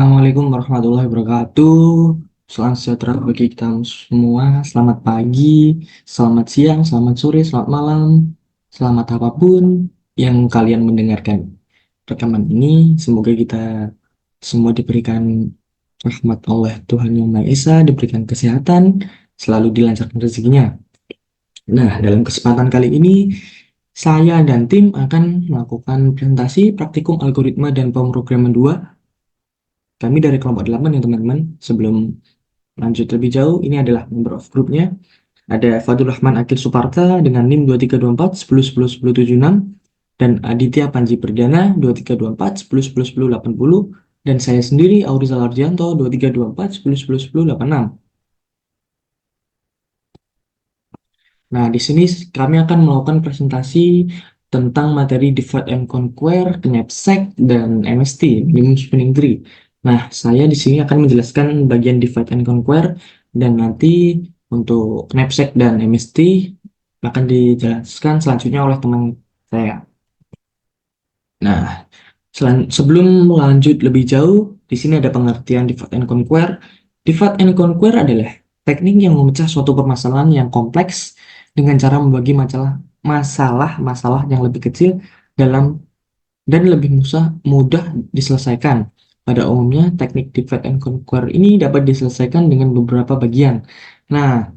Assalamualaikum warahmatullahi wabarakatuh. Salam sejahtera bagi kita semua. Selamat pagi, selamat siang, selamat sore, selamat malam, selamat apapun yang kalian mendengarkan rekaman ini. Semoga kita semua diberikan rahmat Allah Tuhan Yang Maha Esa, diberikan kesehatan, selalu dilancarkan rezekinya. Nah, dalam kesempatan kali ini, saya dan tim akan melakukan presentasi praktikum algoritma dan pemrograman 2. Kami dari kelompok 8 ya teman-teman. Sebelum lanjut lebih jauh, ini adalah member of groupnya. Ada Fadul Rahman Akil Suparta dengan NIM 2324 10 10 10 76 dan Aditya Panji Perdana 2324 10 10 10 80 dan saya sendiri Aurizal Ardianto 2324 10 10 10 86. Nah, di sini kami akan melakukan presentasi tentang materi Divide and Conquer, Knapsack, dan MST, Minimum Spinning Tree. Nah, saya di sini akan menjelaskan bagian Divide and Conquer, dan nanti untuk Knapsack dan MST akan dijelaskan selanjutnya oleh teman saya. Nah, sebelum lanjut lebih jauh, di sini ada pengertian Divide and Conquer. Divide and Conquer adalah teknik yang memecah suatu permasalahan yang kompleks dengan cara membagi masalah yang lebih kecil dalam dan lebih mudah diselesaikan. Pada umumnya, teknik Divide and Conquer ini dapat diselesaikan dengan beberapa bagian. Nah,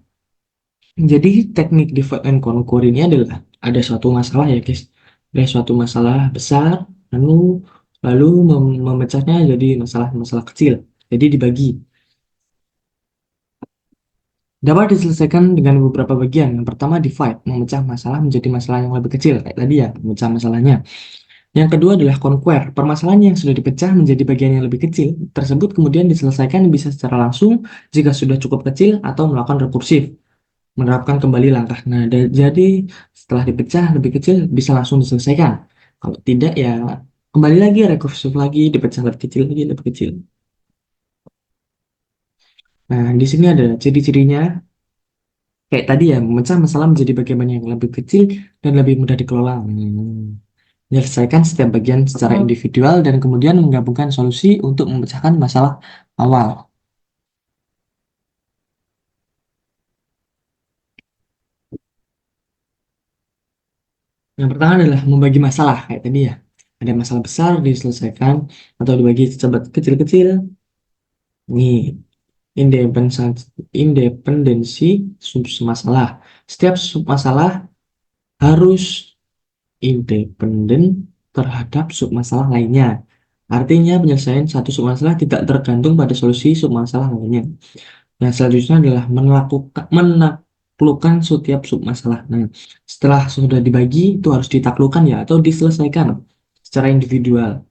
jadi teknik Divide and Conquer ini adalah ada suatu masalah ya guys. Ada suatu masalah besar, lalu memecahnya jadi masalah-masalah kecil. Jadi dibagi. Dapat diselesaikan dengan beberapa bagian. Yang pertama divide, memecah masalah menjadi masalah yang lebih kecil. Kayak tadi ya, memecah masalahnya. Yang kedua adalah conquer. Permasalahan yang sudah dipecah menjadi bagian yang lebih kecil. Tersebut kemudian diselesaikan bisa secara langsung jika sudah cukup kecil atau melakukan rekursif. Menerapkan kembali langkah. Nah, jadi setelah dipecah lebih kecil bisa langsung diselesaikan. Kalau tidak ya kembali lagi rekursif lagi, dipecah lebih kecil lagi, lebih kecil. Nah, di sini ada ciri-cirinya. Kayak tadi ya, memecah masalah menjadi bagian yang lebih kecil dan lebih mudah dikelola. Menyelesaikan setiap bagian secara individual dan kemudian menggabungkan solusi untuk memecahkan masalah awal. Yang pertama adalah membagi masalah, kayak tadi ya. Ada masalah besar diselesaikan atau dibagi kecil-kecil. Nih, independensi sub masalah. Setiap sub masalah harus independen terhadap submasalah lainnya. Artinya penyelesaian satu submasalah tidak tergantung pada solusi submasalah lainnya. Yang selanjutnya adalah menaklukkan setiap submasalah. Nah, setelah sudah dibagi itu harus ditaklukkan ya atau diselesaikan secara individual.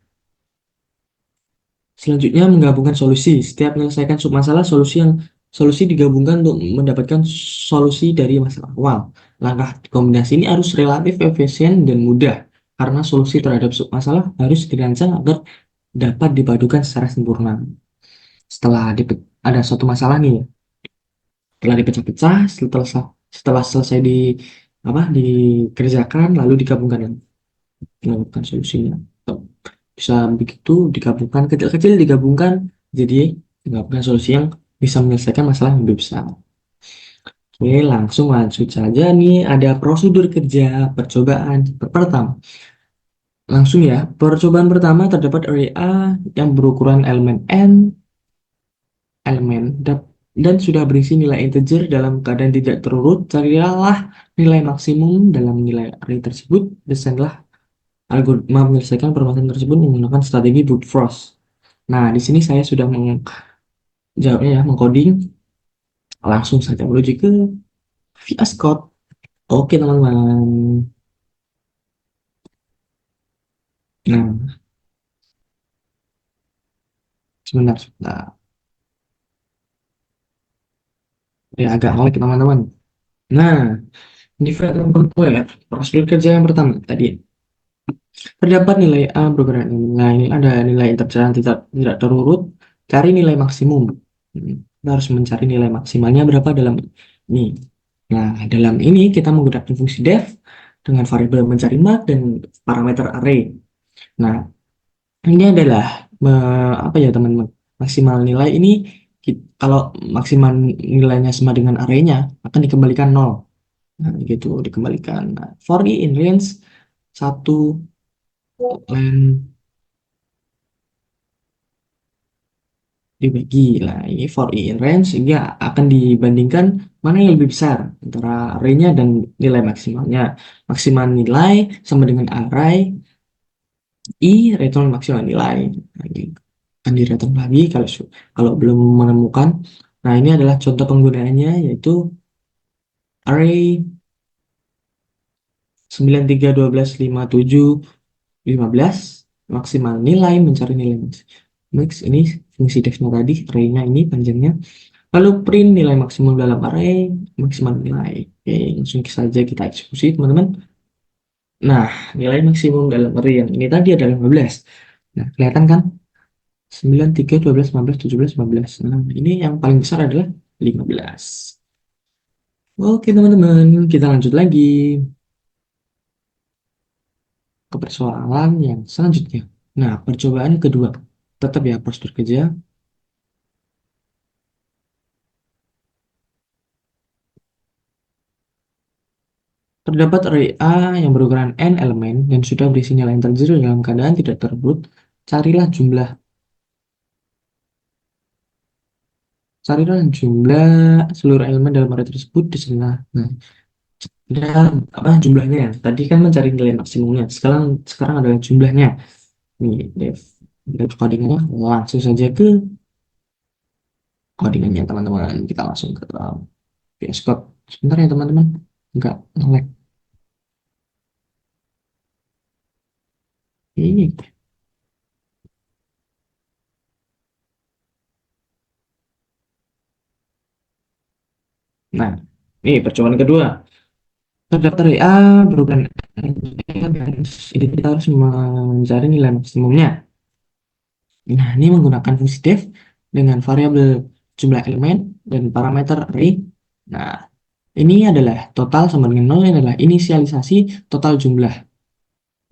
Selanjutnya menggabungkan solusi. Setiap menyelesaikan submasalah, solusi digabungkan untuk mendapatkan solusi dari masalah awal. Langkah kombinasi ini harus relatif efisien dan mudah karena solusi terhadap submasalah harus dirancang agar dapat dipadukan secara sempurna. Setelah ada suatu masalah nih, setelah dipecah-pecah, setelah selesai dikerjakan, lalu digabungkan solusinya. Bisa begitu digabungkan kecil-kecil digabungkan jadi digabungkan solusi yang bisa menyelesaikan masalah yang lebih besar. Oke, langsung lanjut saja nih ada prosedur kerja percobaan pertama. Langsung ya, percobaan pertama terdapat array A yang berukuran elemen n elemen dan sudah berisi nilai integer dalam keadaan tidak terurut. Carilah nilai maksimum dalam nilai array tersebut. Desainlah algoritma menyelesaikan permasalahan tersebut menggunakan strategi brute force. Nah, di sini saya sudah menjawabnya ya, mengcoding. Langsung saja menuju ke VS Code. Oke, teman-teman. Nah, sebentar. Ya, agak ngelag teman-teman. Nah, di Fedora Controller, prosedur kerja yang pertama tadi terdapat nilai A berukuran nilai ada nilai integer yang tidak terurut. Cari nilai maksimum. Kita harus mencari nilai maksimalnya berapa dalam ini. Nah, dalam ini kita menggunakan fungsi def dengan variabel mencari mak dan parameter array. Nah, ini adalah apa ya teman-teman? maksimal nilai ini kalau maksimal nilainya sama dengan arraynya akan dikembalikan nol. Nah, gitu dikembalikan. Nah, for i in range satu len dibagi. Nah, ini for i in range sehingga akan dibandingkan mana yang lebih besar antara array-nya dan nilai maksimalnya. Maksimal nilai sama dengan array i return maksimal nilai. Nah, ini akan di return lagi kalau belum menemukan. Nah, ini adalah contoh penggunaannya yaitu array 93 12 5 7 15 maksimal nilai mencari nilai max. Ini fungsi defnya tadi, array-nya ini panjangnya. Lalu print nilai maksimum dalam array, maksimal nilai. Oke, langsung saja kita eksekusi, teman-teman. Nah, nilai maksimum dalam array yang ini tadi adalah 15. Nah, kelihatan kan? 9 3 12 15 17 15. Nah, ini yang paling besar adalah 15. Oke, teman-teman, kita lanjut lagi ke persoalan yang selanjutnya. Nah, percobaan kedua. Tetap ya, prosedur kerja. Terdapat array A yang berukuran n elemen dan sudah berisi nilai integer dalam keadaan tidak terurut. Carilah jumlah Carilah jumlah seluruh elemen dalam array tersebut di sana. Nah, ada apa jumlahnya ya? Tadi kan mencari nilai maksimumnya. Sekarang adalah jumlahnya. Nih, dev codingnya langsung saja ke codingannya teman-teman. Kita langsung ke VS Code. Sebentar ya teman-teman. Enggak nge-lag. Ini. Nah, ini percobaan kedua. Terdapat array A berukuran n. Jadi kita harus mencari nilai maksimumnya. Nah, ini menggunakan fungsi def dengan variabel jumlah elemen dan parameter array. Nah, ini adalah total sama dengan 0, ini adalah inisialisasi total jumlah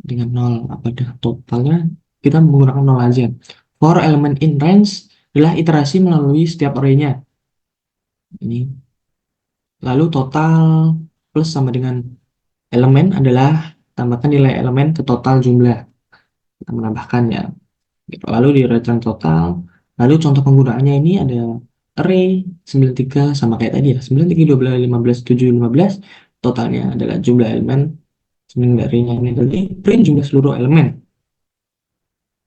dengan 0. Apa dengan totalnya? Kita menggunakan 0 aja. For element in range adalah iterasi melalui setiap array-nya. Ini. Lalu total plus sama dengan elemen adalah tambahkan nilai elemen ke total jumlah. Kita menambahkan ya. Gitu. Lalu di return total, lalu contoh penggunaannya ini ada array 93 sama kayak tadi ya, 93 12 15 7 15. Totalnya adalah jumlah elemen. Sebenarnya array-nya ini tadi print jumlah seluruh elemen.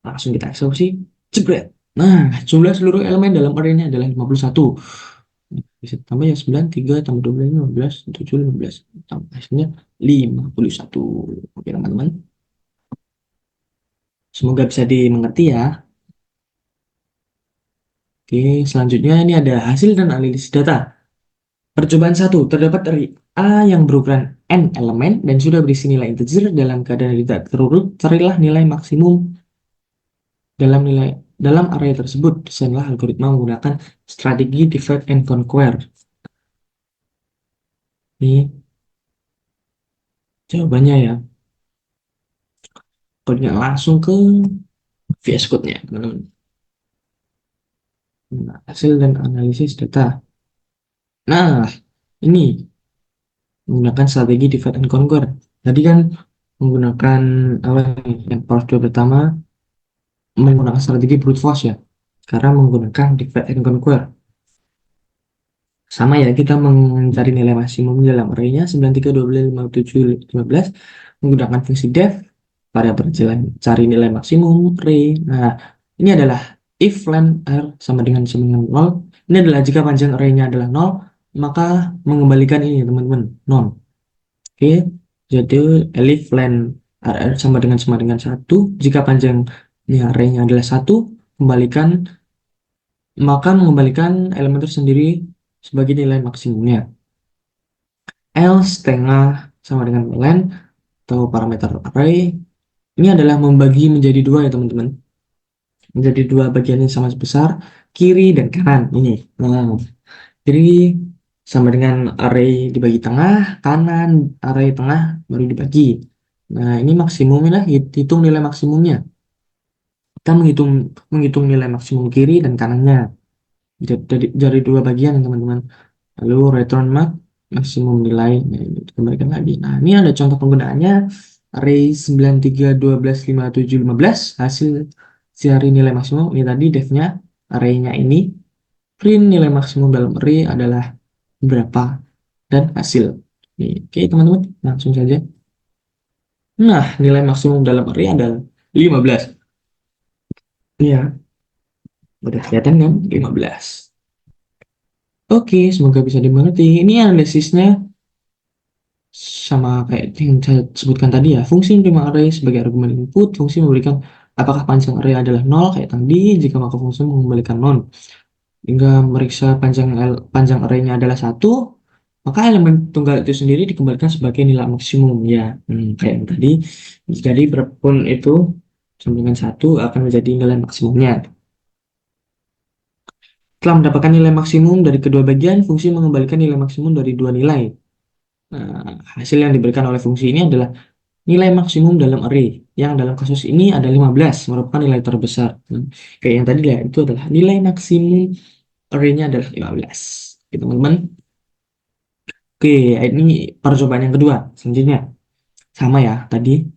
Langsung kita eksekusi, jebret. Nah, jumlah seluruh elemen dalam array-nya adalah 51. Bisa tambah ya 9 3 tambah 12 15 7 15 tambah hasilnya 51. Oke teman-teman, semoga bisa dimengerti ya. Oke, selanjutnya ini ada hasil dan analisis data. Percobaan 1, terdapat array A yang berukuran n elemen dan sudah berisi nilai integer dalam keadaan tidak terurut. Carilah nilai maksimum dalam array tersebut. Desainlah algoritma menggunakan strategi divide and conquer. Ini jawabannya ya. Kodenya langsung ke VS Code-nya, teman-teman. Nah, hasil dan analisis data. Nah, ini menggunakan strategi divide and conquer. Tadi kan menggunakan apa nih? Yang part 2 pertama menggunakan strategi brute force ya. Karena menggunakan divide and conquer. Sama ya, kita mencari nilai maksimum dalam array-nya 93 12 57 15 menggunakan fungsi def pada berjalan cari nilai maksimum array. Nah, ini adalah if len r sama dengan 0. Ini adalah jika panjang array-nya adalah 0, maka mengembalikan ini teman-teman, non. Oke, jadi elif len rr sama dengan 1. Jika panjangnya array-nya adalah 1, maka mengembalikan elemen tersendiri sebagai nilai maksimumnya. Else setengah sama dengan len atau parameter array. Ini adalah membagi menjadi dua ya teman-teman. Menjadi dua bagian yang sama besar, kiri dan kanan. Ini. Nah, kiri sama dengan array dibagi tengah, kanan array tengah baru dibagi. Nah, ini maksimumnya lah, hitung nilai maksimumnya. Kita menghitung menghitung nilai maksimum kiri dan kanannya dari dua bagian, teman-teman. Lalu return maksimum nilai, nah, ini dikembalikan lagi. Nah, ini ada contoh penggunaannya. Array 9 3 12 5 7 15, hasil cari nilai maksimum. Ini tadi defnya arraynya ini. Print nilai maksimum dalam array adalah berapa dan hasil. Oke, teman-teman, langsung saja. Nah, nilai maksimum dalam array adalah 15. Iya, udah kelihatan kan? 15. Oke, semoga bisa dimengerti. Ini analisisnya sama kayak yang saya sebutkan tadi ya. Fungsi menerima array sebagai argumen input. Fungsi memberikan apakah panjang array adalah 0 kayak tadi. Jika maka fungsi mengembalikan 0. Hingga meriksa panjang arraynya adalah 1, maka elemen tunggal itu sendiri dikembalikan sebagai nilai maksimum ya. Kayak yang tadi. Jadi berapapun itu sama dengan 1 akan menjadi nilai maksimumnya. Setelah mendapatkan nilai maksimum dari kedua bagian, fungsi mengembalikan nilai maksimum dari dua nilai. Nah, hasil yang diberikan oleh fungsi ini adalah nilai maksimum dalam array, yang dalam kasus ini ada 15, merupakan nilai terbesar. Kayak yang tadi ya, itu adalah nilai maksimum array-nya adalah 15. Oke, teman-teman. Oke, ini percobaan yang kedua. Selanjutnya, sama ya, tadi.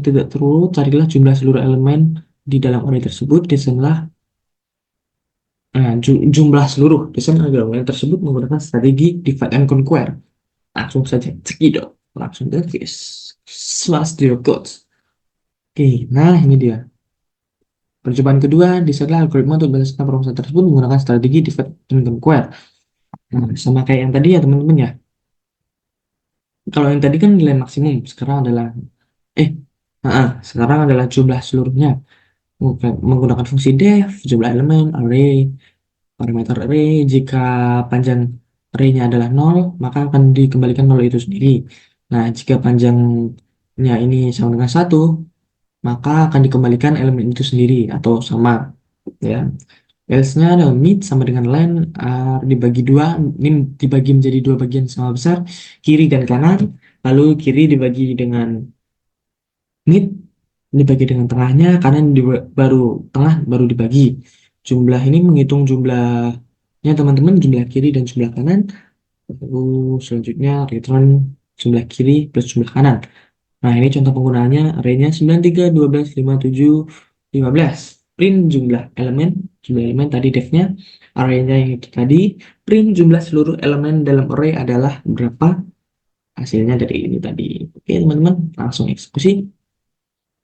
Tidak terus, carilah jumlah seluruh elemen di dalam array tersebut, desainlah jumlah seluruh desain elemen tersebut menggunakan strategi divide and conquer. Langsung saja, cekidot. Langsung ke slash zero codes. Oke, nah ini dia. Percobaan kedua, desainlah algoritma untuk membalaskan permasalahan tersebut menggunakan strategi divide and conquer. Nah, sama kayak yang tadi ya teman-teman ya. Kalau yang tadi kan nilai maksimum, eh, sekarang adalah jumlah seluruhnya. Menggunakan fungsi def, jumlah elemen, array, parameter array. Jika panjang array-nya adalah 0, maka akan dikembalikan 0 itu sendiri. Nah, jika panjangnya ini sama dengan 1, maka akan dikembalikan elemen itu sendiri atau sama ya. Else-nya adalah mid sama dengan len dibagi dua, ini dibagi menjadi dua bagian sama besar, kiri dan kanan. Lalu kiri dibagi dengan mid, dibagi dengan tengahnya, kanan baru tengah baru dibagi. Jumlah ini menghitung jumlahnya teman-teman, jumlah kiri dan jumlah kanan. Lalu selanjutnya return jumlah kiri plus jumlah kanan. Nah, ini contoh penggunaannya, array-nya 9 3 12 5 7 15. Print jumlah elemen tadi def-nya, array-nya yang itu tadi, print jumlah seluruh elemen dalam array adalah berapa, hasilnya dari ini tadi. Oke, teman-teman, langsung eksekusi.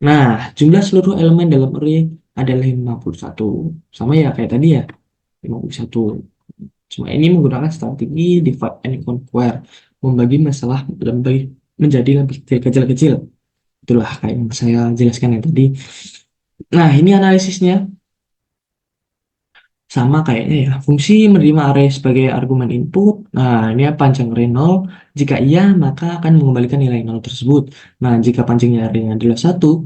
Nah, jumlah seluruh elemen dalam array adalah 51. Sama ya kayak tadi ya, 51. Cuma ini menggunakan strategi divide and conquer, membagi masalah menjadi lebih kecil-kecil. Itulah kayak yang saya jelaskan yang tadi. Nah, ini analisisnya sama kayaknya ya. Fungsi menerima array sebagai argumen input. Nah, ini panjang array 0. Jika iya, maka akan mengembalikan nilai 0 tersebut. Nah, jika panjangnya array adalah 1,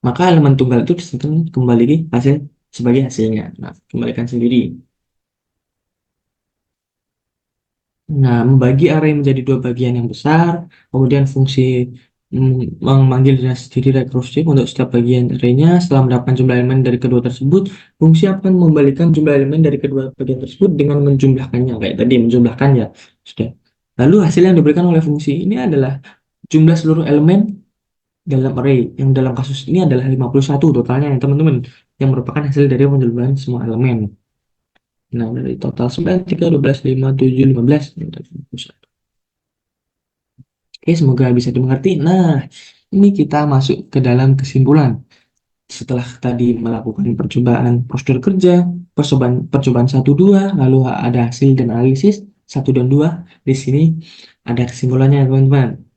maka elemen tunggal itu disimpan kembali hasil sebagai hasilnya. Nah, kembalikan sendiri. Nah, membagi array menjadi dua bagian yang besar, kemudian fungsi memanggil diri rekursif untuk setiap bagian array-nya. Setelah mendapatkan jumlah elemen dari kedua tersebut, fungsi akan membalikan jumlah elemen dari kedua bagian tersebut dengan menjumlahkannya. Kayak tadi, menjumlahkan ya. Sudah. Lalu hasil yang diberikan oleh fungsi ini adalah jumlah seluruh elemen dalam array. Yang dalam kasus ini adalah 51 totalnya ya teman-teman. Yang merupakan hasil dari penjumlahan semua elemen. Nah, dari total 9, 3, 12, 5, 7, 15. Oke, semoga bisa dimengerti. Nah, ini kita masuk ke dalam kesimpulan. Setelah tadi melakukan percobaan prosedur kerja, percobaan 1, 2, lalu ada hasil dan analisis 1 dan 2. Di sini ada kesimpulannya, teman-teman.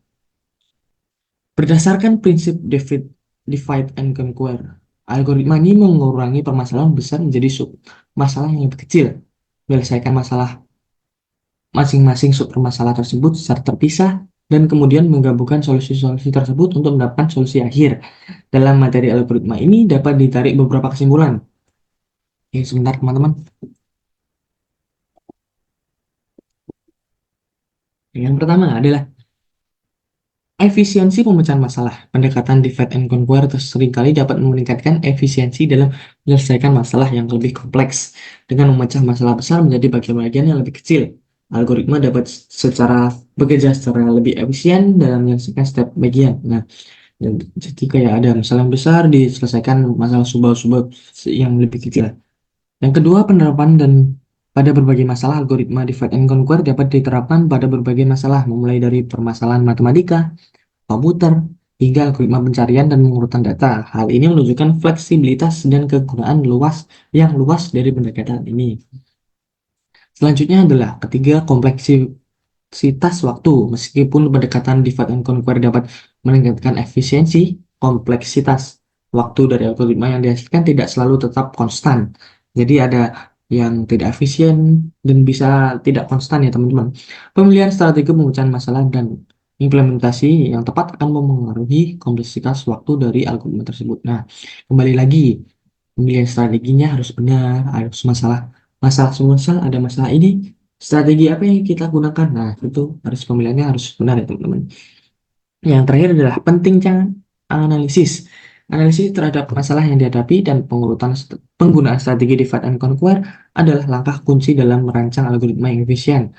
Berdasarkan prinsip divide and conquer, algoritma ini mengurangi permasalahan besar menjadi sub masalah yang lebih kecil. Menyelesaikan masalah masing-masing sub permasalahan tersebut secara terpisah dan kemudian menggabungkan solusi-solusi tersebut untuk mendapatkan solusi akhir. Dalam materi algoritma ini dapat ditarik beberapa kesimpulan. Oke, sebentar teman-teman. Yang pertama adalah Efisiensi pemecahan masalah. Pendekatan divide and conquer seringkali dapat meningkatkan efisiensi dalam menyelesaikan masalah yang lebih kompleks dengan memecah masalah besar menjadi bagian-bagian yang lebih kecil. Algoritma dapat bekerja secara lebih efisien dalam menyelesaikan setiap bagian. Nah, jadi kayak ada masalah yang besar diselesaikan masalah subal-subal yang lebih kecil. Yang kedua, penerapan dan pada berbagai masalah algoritma divide and conquer dapat diterapkan pada berbagai masalah, memulai dari permasalahan matematika, komputer, hingga algoritma pencarian dan pengurutan data. Hal ini menunjukkan fleksibilitas dan kegunaan yang luas dari pendekatan ini. Selanjutnya adalah ketiga, kompleksitas waktu. Meskipun pendekatan divide and conquer dapat meningkatkan efisiensi, kompleksitas waktu dari algoritma yang dihasilkan tidak selalu tetap konstan. Jadi ada yang tidak efisien dan bisa tidak konstan ya teman-teman. Pemilihan strategi pemecahan masalah dan implementasi yang tepat akan memengaruhi kompleksitas waktu dari algoritma tersebut. Nah, kembali lagi, pemilihan strateginya harus benar, harus masalah semua ada masalah ini, strategi apa yang kita gunakan. Nah, itu harus pemilihannya harus benar ya teman-teman. Yang terakhir adalah pentingnya analisis. Analisis terhadap masalah yang dihadapi dan penggunaan strategi divide and conquer adalah langkah kunci dalam merancang algoritma yang efisien.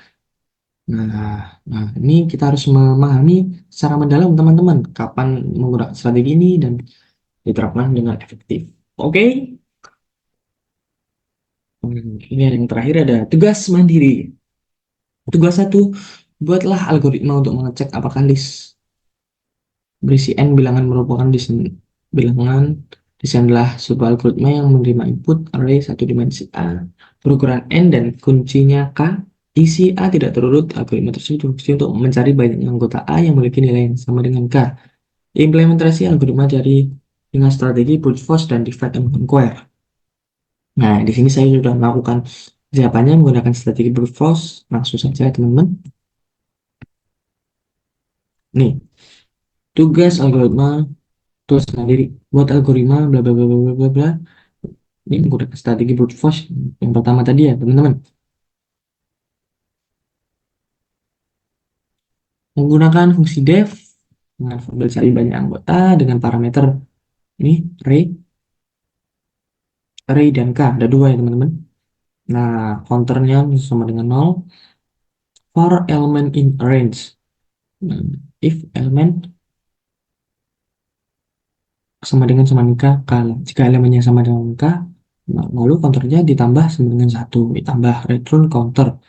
Nah, ini kita harus memahami secara mendalam teman-teman kapan menggunakan strategi ini dan diterapkan dengan efektif. Oke. Ini yang terakhir ada tugas mandiri. Tugas satu, buatlah algoritma untuk mengecek apakah list berisi n bilangan merupakan bilangan. Desain adalah sebuah algoritma yang menerima input array satu dimensi A berukuran n dan kuncinya k. Isi A tidak terurut, algoritma tersebut berfungsi untuk mencari banyaknya anggota A yang memiliki nilai yang sama dengan k. Implementasi algoritma dari dengan strategi brute force dan divide and conquer. Nah, di sini saya sudah melakukan jawabannya menggunakan strategi brute force. Langsung saja, teman-teman. Nih, tugas algoritma terus sendiri. Buat algoritma bla bla bla bla bla bla. Ini menggunakan strategi brute force yang pertama tadi ya, teman-teman. Menggunakan fungsi def dengan variabel cari banyak anggota dengan parameter ini array dan k. Ada dua ya, teman-teman. Nah, counternya sama dengan 0 for element in range. Nah, if element sama dengan k, jika elemennya sama dengan k, lalu counternya ditambah sama dengan 1, ditambah return counter.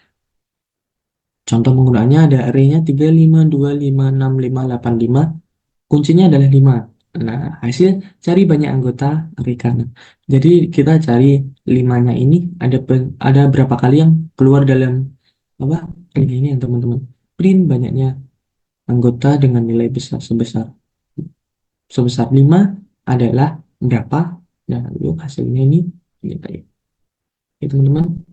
Contoh penggunaannya ada array-nya 3, 5, 2, 5, 6, 5, 8, 5. Kuncinya adalah 5. Nah, hasil cari banyak anggota array kanan. Jadi kita cari 5-nya ini ada berapa kali yang keluar dalam apa? Ini ya teman-teman. Print banyaknya anggota dengan nilai besar sebesar 5 adalah berapa? Nah, lalu hasilnya ini tadi. Ya, teman-teman.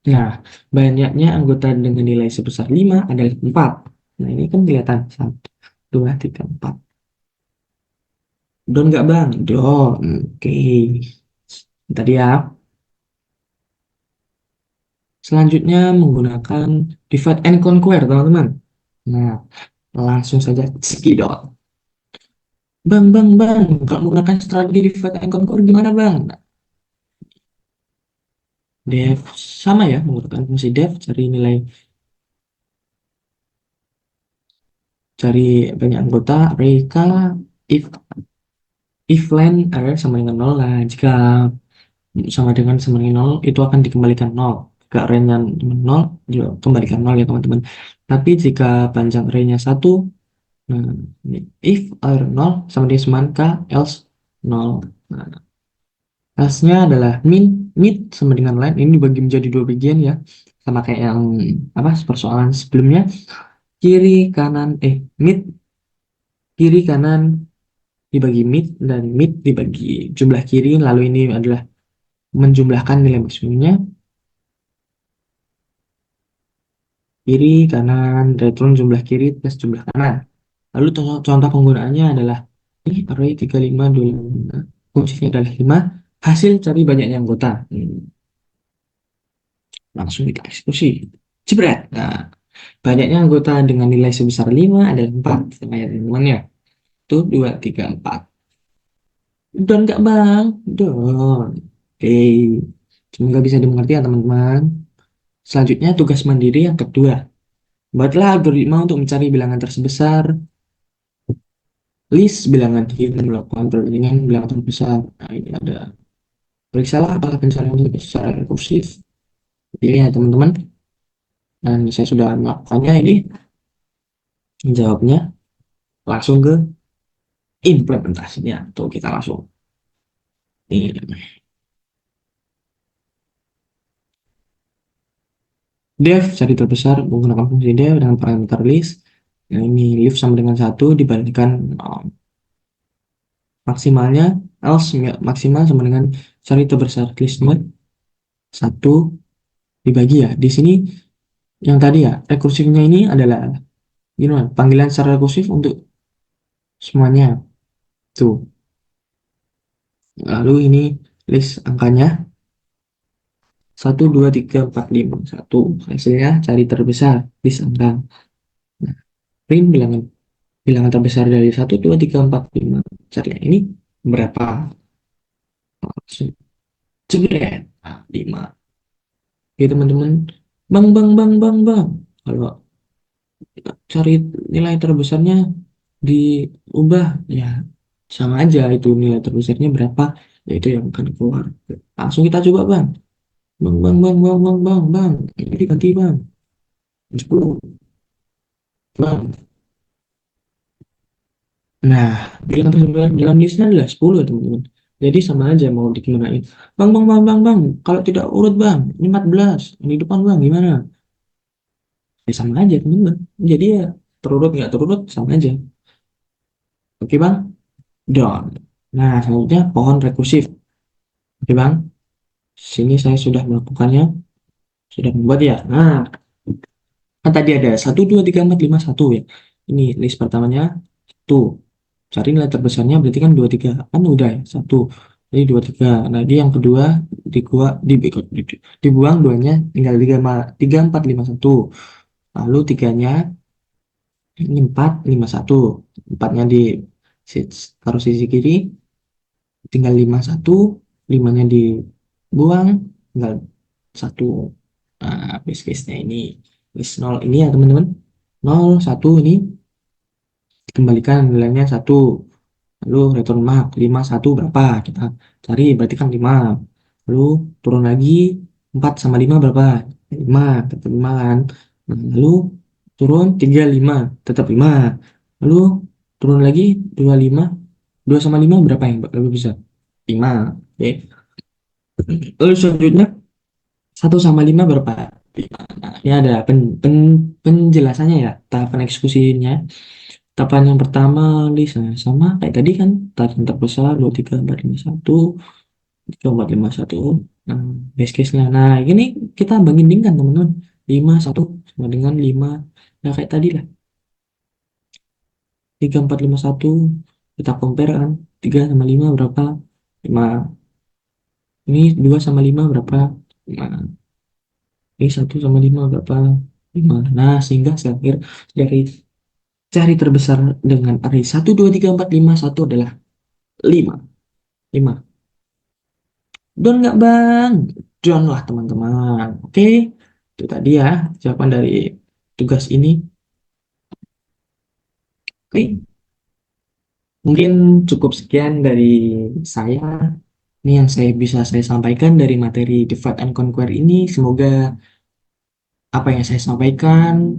Nah, banyaknya anggota dengan nilai sebesar 5 adalah 4. Nah, ini kan kelihatan. 1, 2, 3, 4. Don nggak bang? Don. Oke. Tadi ya. Selanjutnya menggunakan divide and conquer, teman-teman. Nah, langsung saja cekidot. Bang. Kalau menggunakan strategi divide and conquer gimana, bang? Nah, def sama ya, menggunakan fungsi def cari banyak anggota array k if len array sama dengan 0 lah. Jika sama dengan 0 itu akan dikembalikan 0. Jika array-nya 0 juga kembalikan 0 ya teman-teman. Tapi jika panjang array-nya 1, nah, if array 0 sama dengan k else 0. Nah, else-nya adalah mid sama dengan line. Ini dibagi menjadi dua bagian ya, sama kayak yang apa persoalan sebelumnya. Kiri kanan mid kiri kanan dibagi mid dan mid dibagi jumlah kiri, lalu ini adalah menjumlahkan nilai maksimumnya. Kiri kanan return jumlah kiri plus jumlah kanan. Lalu contoh penggunaannya adalah ini array 3, 5, 2, 5. Kuncinya adalah 5. Hasil cari banyaknya anggota. Langsung kita eksekusi. Jebret. Nah, Banyaknya anggota dengan nilai sebesar 5 ada 4. Sama ya teman-teman ya. Itu 2, 3, 4. Don nggak bang? Don. Oke. Semoga bisa dimengerti ya teman-teman. Selanjutnya tugas mandiri yang kedua. Buatlah algoritma untuk mencari bilangan terbesar. List bilangan hidden dan melakukan perbandingan bilangan terbesar. Nah, ini ada. Periksalah apakah pencarian ini secara rekursif. Ini ya teman-teman. Dan saya sudah melakukannya ini. Jawabnya langsung ke implementasinya. Tuh kita langsung. Ini. Def cari terbesar menggunakan fungsi def dengan parameter list. Nah, ini lift sama dengan 1 dibandingkan maksimalnya else maksimal sama dengan cari terbesar list mode 1 dibagi ya. Di sini yang tadi ya, rekursifnya ini adalah gimana? Panggilan secara rekursif untuk semuanya. Tuh. Lalu ini list angkanya 1, 2, 3, 4, 5 1. Hasilnya cari terbesar list angka. Nah, print bilangan bilangan terbesar dari 1, 2, 3, 4, 5. Cari yang ini berapa? Langsung jebret. Nah, 5. Oke teman-teman. Bang, bang, bang, bang, bang. Kalau cari nilai terbesarnya diubah ya sama aja itu nilai terbesarnya berapa yaitu yang akan keluar. Langsung kita coba bang. Bang, bang, bang, bang, bang, bang, bang. Ini diganti bang. 10 bang. Nah, bilangan terbesar dalam listnya adalah 10 teman-teman. Jadi sama aja mau dikemanain. Bang, bang, bang, bang, bang. Kalau tidak urut bang, ini 14. Ini depan bang, gimana? Ya sama aja teman-teman. Jadi ya terurut nggak terurut sama aja. Oke bang? Done. Nah, selanjutnya pohon rekursif. Oke bang? Sini saya sudah melakukannya. Sudah membuat ya. Nah, kan tadi ada 1, 2, 3, 4, 5, 1 ya. Ini list pertamanya. Tuh. Cari nilai terbesarnya berarti kan 23. Kan udah ya. 1. Jadi 23. Nah, ini yang kedua dibuang duanya tinggal 3, 4, 5, 1. Lalu tiganya ini 4, 5, 1. Empatnya di taruh sisi kiri. Tinggal 5, 1. Limanya dibuang. Tinggal 1. Nah, base case-nya ini. List 0 ini ya teman-teman. 0, 1 ini dikembalikan nilainya 1. Lalu return mark 5 1 berapa? Kita cari berarti kan 5. Lalu turun lagi 4 sama 5 berapa? 5, tetap 5 kan. Nah, lalu turun 3 5 tetap 5. Lalu turun lagi 2 5. 2 sama 5 berapa yang lebih besar? 5. Oke. Lalu selanjutnya 1 sama 5 berapa? 5. Nah, ini ada penjelasannya ya, tahapan eksekusinya. Tahapan yang pertama, list nah, sama kayak tadi kan, tahapan terbesar 2, 3, 4, 5, 1, 3, 4, 5, 1. Nah, base case-nya. Nah, ini kita bandingkan teman-teman. 5 1 sama dengan 5. Nah, kayak tadi lah. 3, 4, 5, 1. Kita compare kan. 3 sama 5 berapa? 5. Ini 2 sama 5 berapa? 5. Ini 1 sama 5 berapa? 5. Nah, sehingga saya akhir dari cari terbesar dengan array 1, 2, 3, 4, 5, 1 adalah 5. 5. Don nggak bang? Don lah teman-teman. Oke, itu tadi ya jawaban dari tugas ini. Oke, mungkin cukup sekian dari saya. Ini yang saya sampaikan dari materi Divide and Conquer ini. Semoga apa yang saya sampaikan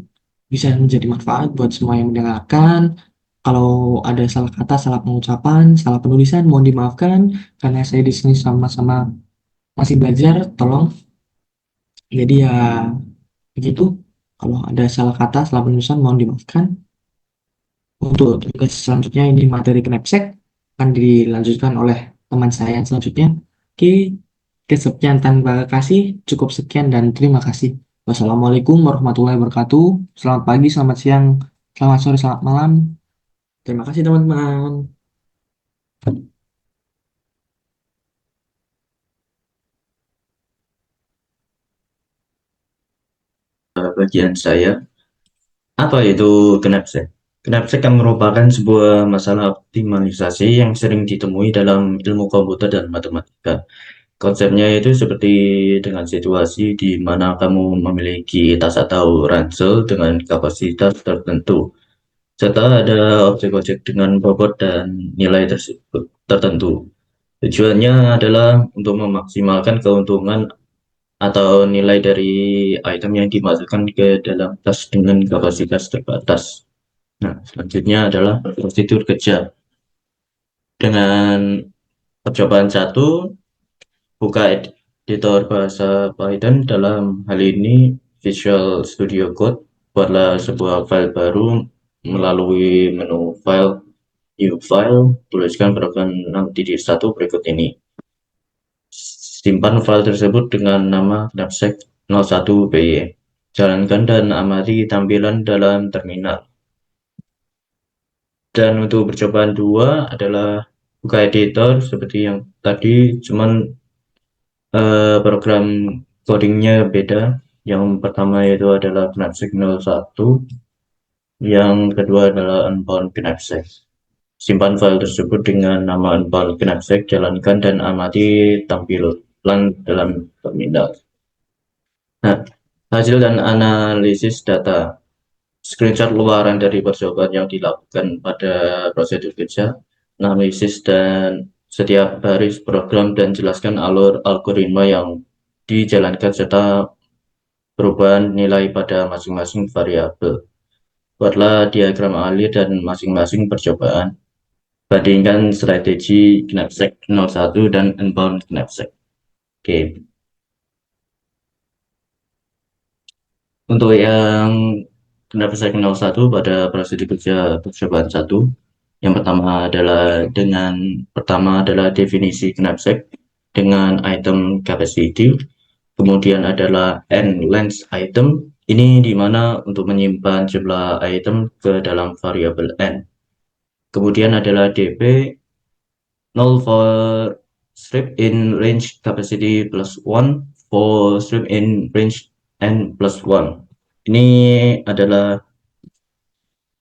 bisa menjadi manfaat buat semua yang mendengarkan. Kalau ada salah kata, salah pengucapan, salah penulisan, mohon dimaafkan karena saya di sini sama-sama masih belajar. Tolong. Jadi ya begitu. Kalau ada salah kata, salah penulisan, mohon dimaafkan. Untuk tugas selanjutnya ini materi knapsack akan dilanjutkan oleh teman saya yang selanjutnya. Oke, kesekian tanpa kasih, cukup sekian dan terima kasih. Wassalamualaikum warahmatullahi wabarakatuh. Selamat pagi, selamat siang, selamat sore, selamat malam. Terima kasih teman-teman. Bagian saya Apa itu knapsack? Knapsack kan merupakan sebuah masalah optimalisasi yang sering ditemui dalam ilmu komputer dan matematika. Konsepnya itu seperti dengan situasi di mana kamu memiliki tas atau ransel dengan kapasitas tertentu, serta ada objek-objek dengan bobot dan nilai tersebut tertentu. Tujuannya adalah untuk memaksimalkan keuntungan atau nilai dari item yang dimasukkan ke dalam tas dengan kapasitas terbatas. Nah, selanjutnya adalah prosedur kerja. Dengan percobaan satu, buka editor bahasa Python, dalam hal ini Visual Studio Code. Buatlah sebuah file baru melalui menu File, New File, tuliskan program 6.1 berikut ini. Simpan file tersebut dengan nama knapsack01.py. Jalankan dan amati tampilan dalam terminal. Dan untuk percobaan dua adalah buka editor seperti yang tadi, cuman program codingnya beda. Yang pertama itu adalah knapsack 01, yang kedua adalah unbound knapsack. Simpan file tersebut dengan nama unbound knapsack, jalankan dan amati tampilan dalam terminal. Nah, hasil dan analisis data. Screenshot luaran dari percobaan yang dilakukan pada prosedur kerja, analisis dan setiap baris program, dan jelaskan alur algoritma yang dijalankan serta perubahan nilai pada masing-masing variabel. Buatlah diagram alir dan masing-masing percobaan. Bandingkan strategi knapsack 01 dan unbound knapsack. Oke, untuk yang knapsack 01 pada prosedur kerja percobaan satu, yang pertama adalah definisi knapsack dengan item capacity. Kemudian adalah n length item. Ini di mana untuk menyimpan jumlah item ke dalam variabel n. Kemudian adalah dp, null for strip in range capacity plus 1 for strip in range n plus 1. Ini adalah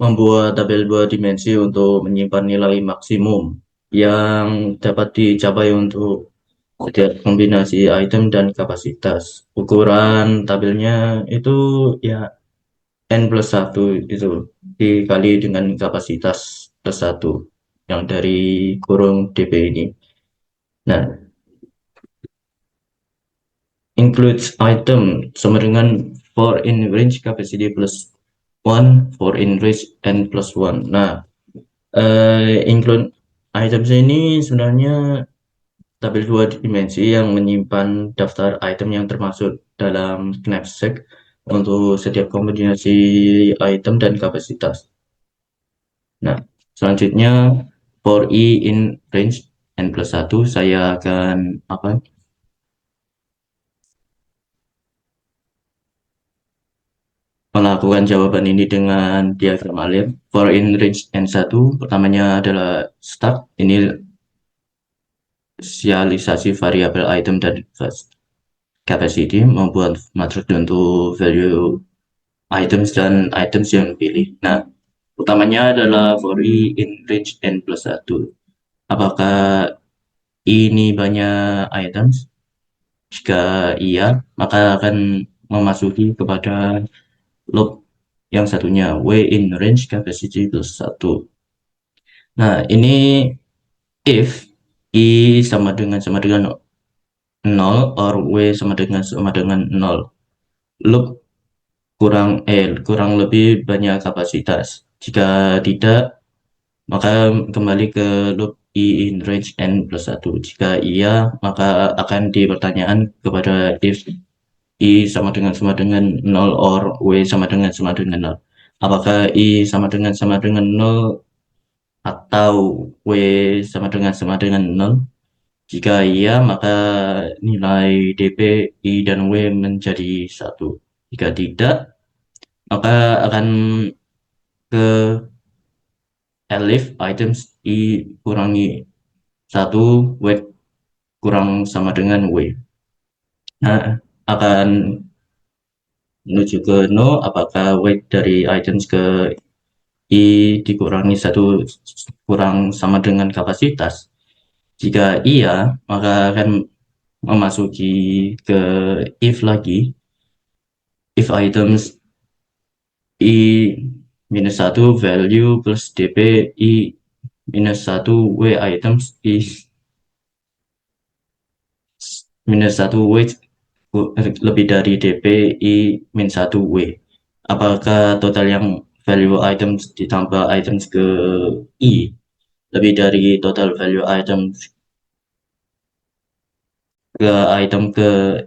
membuat tabel dua dimensi untuk menyimpan nilai maksimum yang dapat dicapai untuk setiap kombinasi item dan kapasitas. Ukuran tabelnya itu ya n plus 1 itu dikali dengan kapasitas plus 1 yang dari kurung dp ini. Nah, includes item sama dengan for in range capacity plus 1 for in range n plus 1. Nah, include items ini sebenarnya tabel dua dimensi yang menyimpan daftar item yang termasuk dalam knapsack untuk setiap kombinasi item dan kapasitas. Nah, selanjutnya for i in range n plus 1, saya akan melakukan jawaban ini dengan diagram alir. For in range n1, pertamanya adalah start. Ini inisialisasi variabel item dan capacity, membuat matriks untuk value items dan items yang dipilih. Nah, utamanya adalah for i in range n plus 1. Apakah ini banyak items? Jika iya, maka akan memasuki kepada loop yang satunya, w in range capacity plus 1. Nah, ini if i sama dengan 0 or w sama dengan 0. Loop kurang lebih banyak kapasitas. Jika tidak, maka kembali ke loop i in range n plus 1. Jika iya, maka akan dipertanyakan kepada if i sama dengan 0 or w sama dengan 0. Apakah i sama dengan 0 atau w sama dengan 0? Jika iya, maka nilai dp, i, dan w menjadi 1. Jika tidak, maka akan ke elif items i kurangi 1, w kurang sama dengan w. Nah, akan menuju ke no, apakah weight dari items ke I dikurangi satu kurang sama dengan kapasitas. Jika iya, maka akan memasuki ke if lagi. If items I minus satu value plus DP I minus satu W items I minus satu W lebih dari DP I min satu W. Apakah total yang value items ditambah items ke I lebih dari total value items ke item ke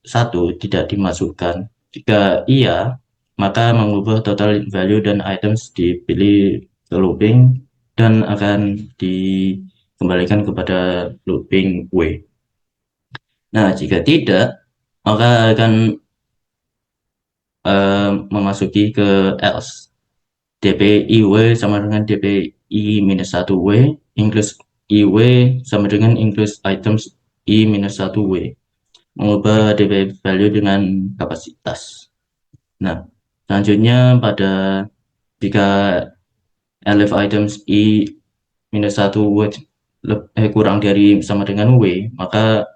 satu tidak dimasukkan. Jika iya, maka mengubah total value dan items dipilih ke looping dan akan dikembalikan kepada looping W. Nah, jika tidak, maka akan memasuki ke else. DPIW sama dengan DPI minus 1W, include IW sama dengan include items I minus 1W. Mengubah DP value dengan kapasitas. Nah, selanjutnya pada jika elif items I minus 1 W kurang dari sama dengan W, maka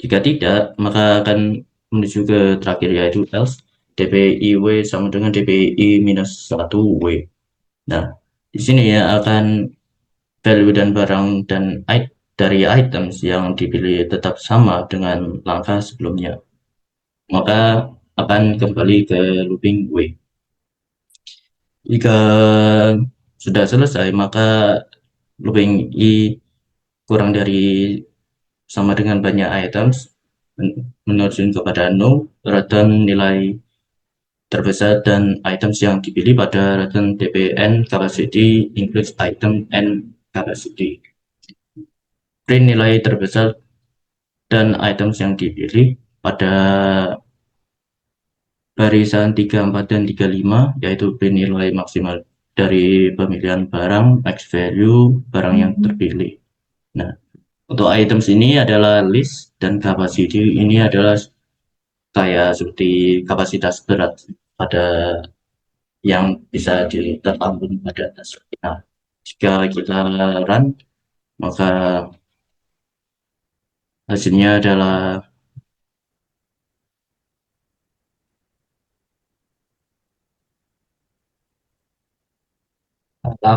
jika tidak, maka akan menuju ke terakhir yaitu else DPIW sama dengan DPI minus 1 W. Nah, di sini ya akan value dan barang dan dari items yang dipilih tetap sama dengan langkah sebelumnya. Maka akan kembali ke looping W. Jika sudah selesai, maka looping I kurang dari sama dengan banyak items menuju kepada no, return nilai terbesar dan items yang dipilih pada return dpn capacity includes item n capacity. Print nilai terbesar dan items yang dipilih pada barisan 34 dan 35, yaitu print nilai maksimal dari pemilihan barang, max value, barang yang terpilih. Nah, untuk items ini adalah list dan capacity ini adalah kayak seperti kapasitas berat pada yang bisa ditampung pada atas. Nah, jika kita run, maka hasilnya adalah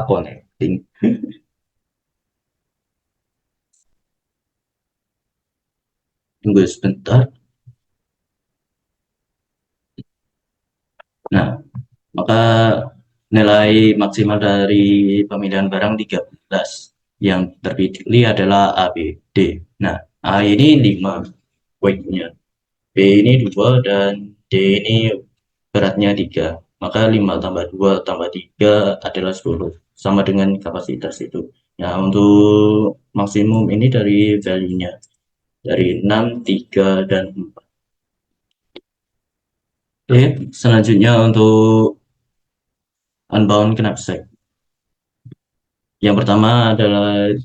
connecting. Tunggu sebentar. Nah, maka nilai maksimal dari pemilihan barang 13 yang terpilih adalah A, B, D. Nah, A ini 5 weight-nya, B ini 2 dan D ini beratnya 3. Maka 5 tambah 2 tambah 3 adalah 10 sama dengan kapasitas itu. Nah, untuk maksimum ini dari value-nya dari 6, 3 dan 4. Oke, selanjutnya untuk unbound knapsack. Yang pertama adalah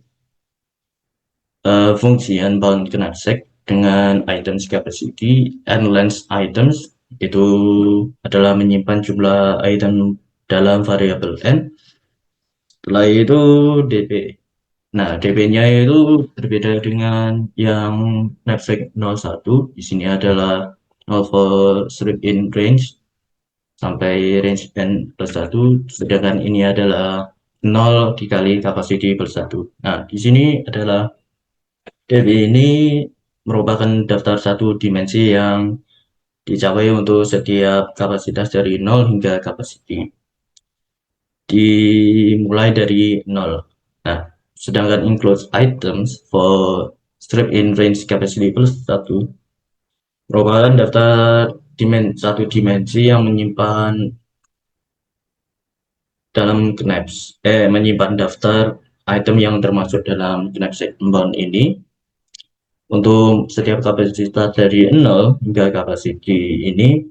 fungsi unbound knapsack dengan items capacity and length items itu adalah menyimpan jumlah item dalam variabel n. Setelah itu dp. Nah, dp-nya itu berbeda dengan yang knapsack 01. Di sini adalah 0 for strip in range sampai range n plus 1, sedangkan ini adalah 0 dikali capacity plus 1. Nah, di sini adalah dp ini merupakan daftar satu dimensi yang dicapai untuk setiap kapasitas dari 0 hingga capacity. Dimulai dari 0. Nah, sedangkan include items for strip in range capacity plus 1 merupakan daftar satu dimensi yang menyimpan dalam menyimpan daftar item yang termasuk dalam knapsack unbound ini untuk setiap kapasitas dari 0 hingga capacity ini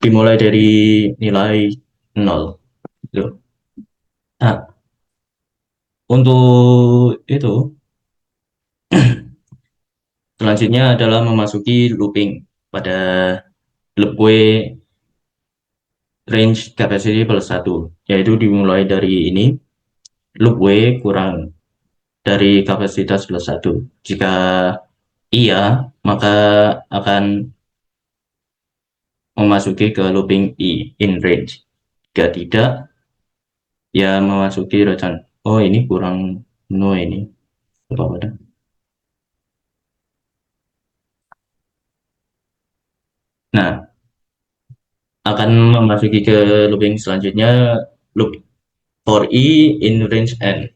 dimulai dari nilai 0. Nah, untuk itu selanjutnya adalah memasuki looping pada loop way range capacity plus 1, yaitu dimulai dari ini, loop way kurang dari kapasitas plus 1. Jika iya, maka akan memasuki ke looping in range. Jika tidak, ya memasuki return. Oh, ini kurang no ini. Apa pada? Nah, akan memasuki ke looping selanjutnya, loop for i in range n.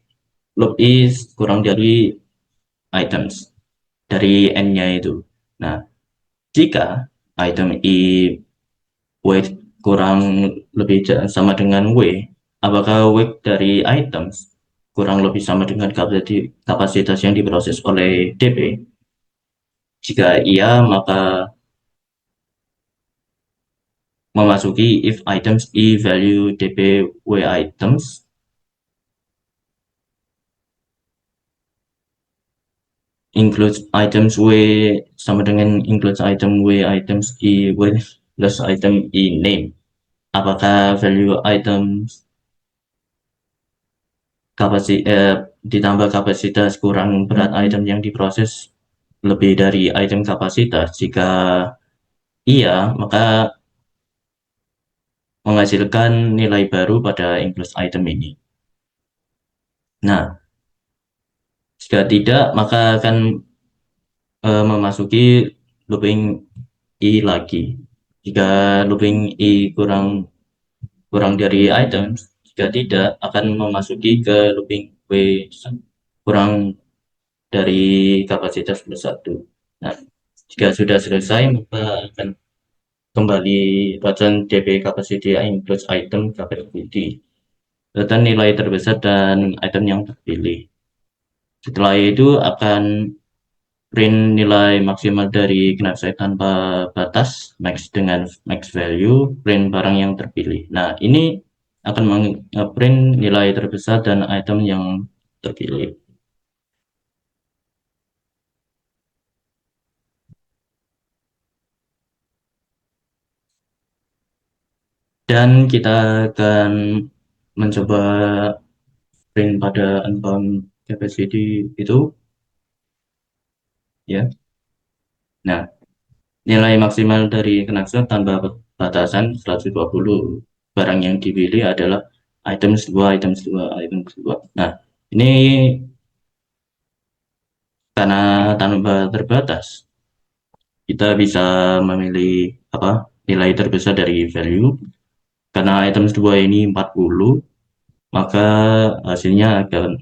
Loop i kurang dari items dari n-nya itu. Nah, jika item i weight kurang lebih sama dengan w, apakah weight dari items kurang lebih sama dengan kapasitas yang diproses oleh DP? Jika iya, maka memasuki if items i value DP w items includes items w sama dengan includes item w items i with plus item i name. Apakah value items ditambah kapasitas kurang berat item yang diproses lebih dari item kapasitas? Jika iya, maka menghasilkan nilai baru pada include item ini. Nah, jika tidak, maka akan memasuki looping i lagi. Jika looping i kurang kurang dari item, jika tidak akan memasuki ke looping w kurang dari kapasitas plus 1. Nah, jika sudah selesai, maka akan kembali return DP capacity includes item capacity. Return nilai terbesar dan item yang terpilih. Setelah itu akan print nilai maksimal dari knapsack tanpa batas, max dengan max value, print barang yang terpilih. Nah, ini akan print nilai terbesar dan item yang terpilih. Dan kita akan mencoba print pada unbound capacity itu, ya. Nah, nilai maksimal dari knapsack tanpa batasan 120. Barang yang dipilih adalah items 2, items 2, items 2. Nah, ini karena tanpa terbatas, kita bisa memilih apa nilai terbesar dari value. Karena items 2 ini 40, maka hasilnya akan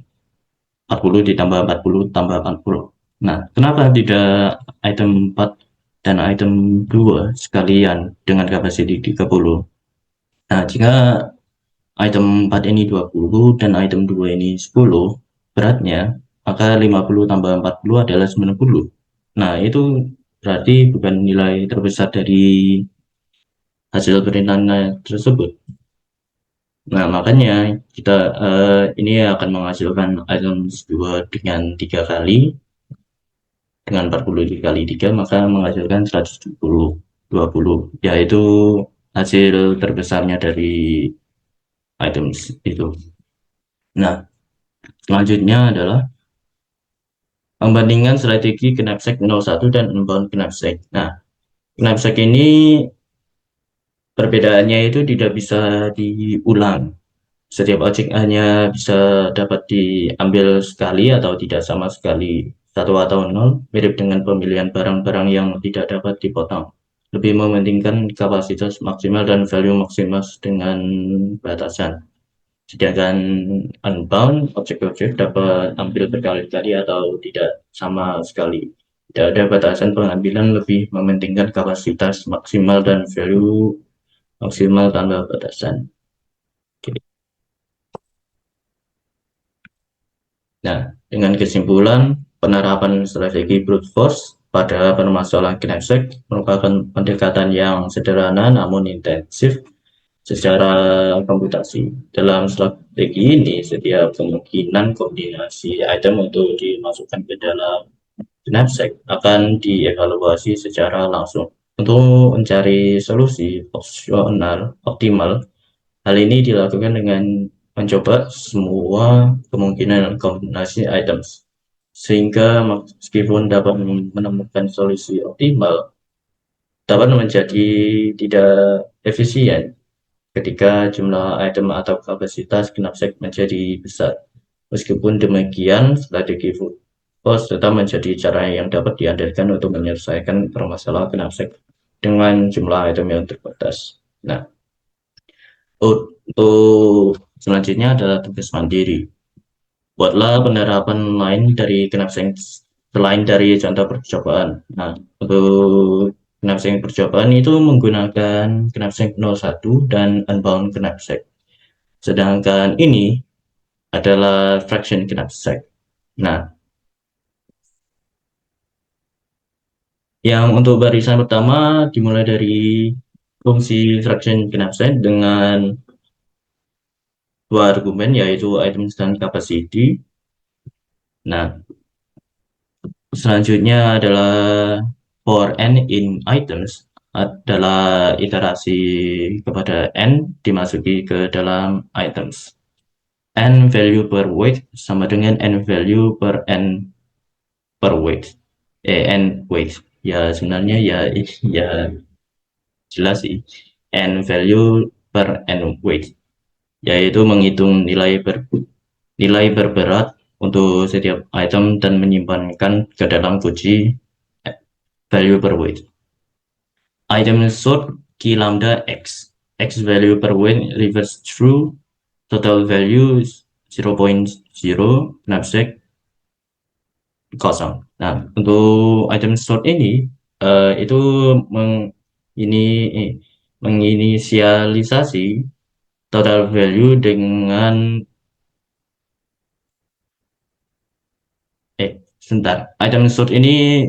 40 ditambah 40 tambah 40. Nah, kenapa tidak item 4 dan item 2 sekalian dengan kapasiti 30? Nah, jika item 4 ini 20 dan item 2 ini 10 beratnya, maka 50 tambah 40 adalah 90. Nah, itu berarti bukan nilai terbesar dari hasil perintahan tersebut. Nah, makanya kita ini akan menghasilkan item 2 dengan 3 kali, dengan 40 dikali 3, maka menghasilkan 120, 20, yaitu hasil terbesarnya dari items itu. Nah, selanjutnya adalah membandingkan strategi knapsack 01 dan unbound knapsack. Nah, knapsack ini perbedaannya itu tidak bisa diulang. Setiap objek hanya bisa dapat diambil sekali atau tidak sama sekali, 1 atau 0, mirip dengan pemilihan barang-barang yang tidak dapat dipotong. Lebih mementingkan kapasitas maksimal dan value maksimal dengan batasan. Sedangkan unbound, objek-objek dapat ambil berkali-kali atau tidak sama sekali. Tidak ada batasan pengambilan, lebih mementingkan kapasitas maksimal dan value maksimal tanpa batasan. Nah, dengan kesimpulan, penerapan strategi brute force pada permasalahan knapsack merupakan pendekatan yang sederhana namun intensif secara komputasi. Dalam strategi ini, setiap kemungkinan kombinasi item untuk dimasukkan ke dalam knapsack akan dievaluasi secara langsung. Untuk mencari solusi optimal, hal ini dilakukan dengan mencoba semua kemungkinan kombinasi items, sehingga meskipun dapat menemukan solusi optimal, dapat menjadi tidak efisien ketika jumlah item atau kapasitas knapsack menjadi besar. Meskipun demikian, strategi Force tetap menjadi cara yang dapat diandalkan untuk menyelesaikan permasalahan knapsack dengan jumlah item yang terbatas. Nah, untuk selanjutnya adalah tugas mandiri. Buatlah penerapan lain dari knapsack selain dari contoh percobaan. Nah, untuk knapsack percobaan itu menggunakan knapsack 01 dan unbound knapsack. Sedangkan ini adalah fraction knapsack. Nah, yang untuk barisan pertama dimulai dari fungsi fraction knapsack dengan dua argumen yaitu items dan capacity. Nah, selanjutnya adalah for n in items adalah iterasi kepada n dimasuki ke dalam items. N value per weight sama dengan n value per n per weight. N weight. Ya sebenarnya ya jelas sih. N value per n weight, yaitu menghitung nilai berberat untuk setiap item dan menyimpankan ke dalam kunci value per weight. Item sort key lambda x. X value per weight reverse through total value 0.0 knapsack kosong. Nah, untuk item sort ini itu meng, ini menginisialisasi total value dengan sebentar. Item sort ini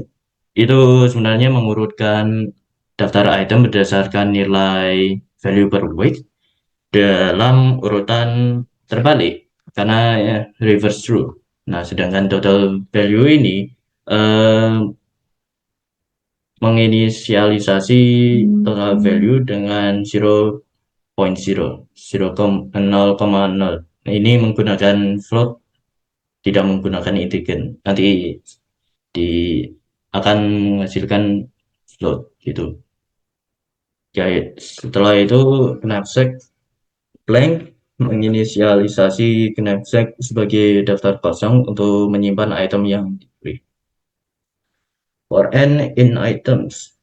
itu sebenarnya mengurutkan daftar item berdasarkan nilai value per weight dalam urutan terbalik karena reverse through. Nah, sedangkan total value ini eh, menginisialisasi total value dengan 0.0, 0,0. Nah, ini menggunakan float, tidak menggunakan integer. Nanti di akan menghasilkan float gitu. Ya, setelah itu knapsack blank menginisialisasi knapsack sebagai daftar kosong untuk menyimpan item yang diberi. For n in items.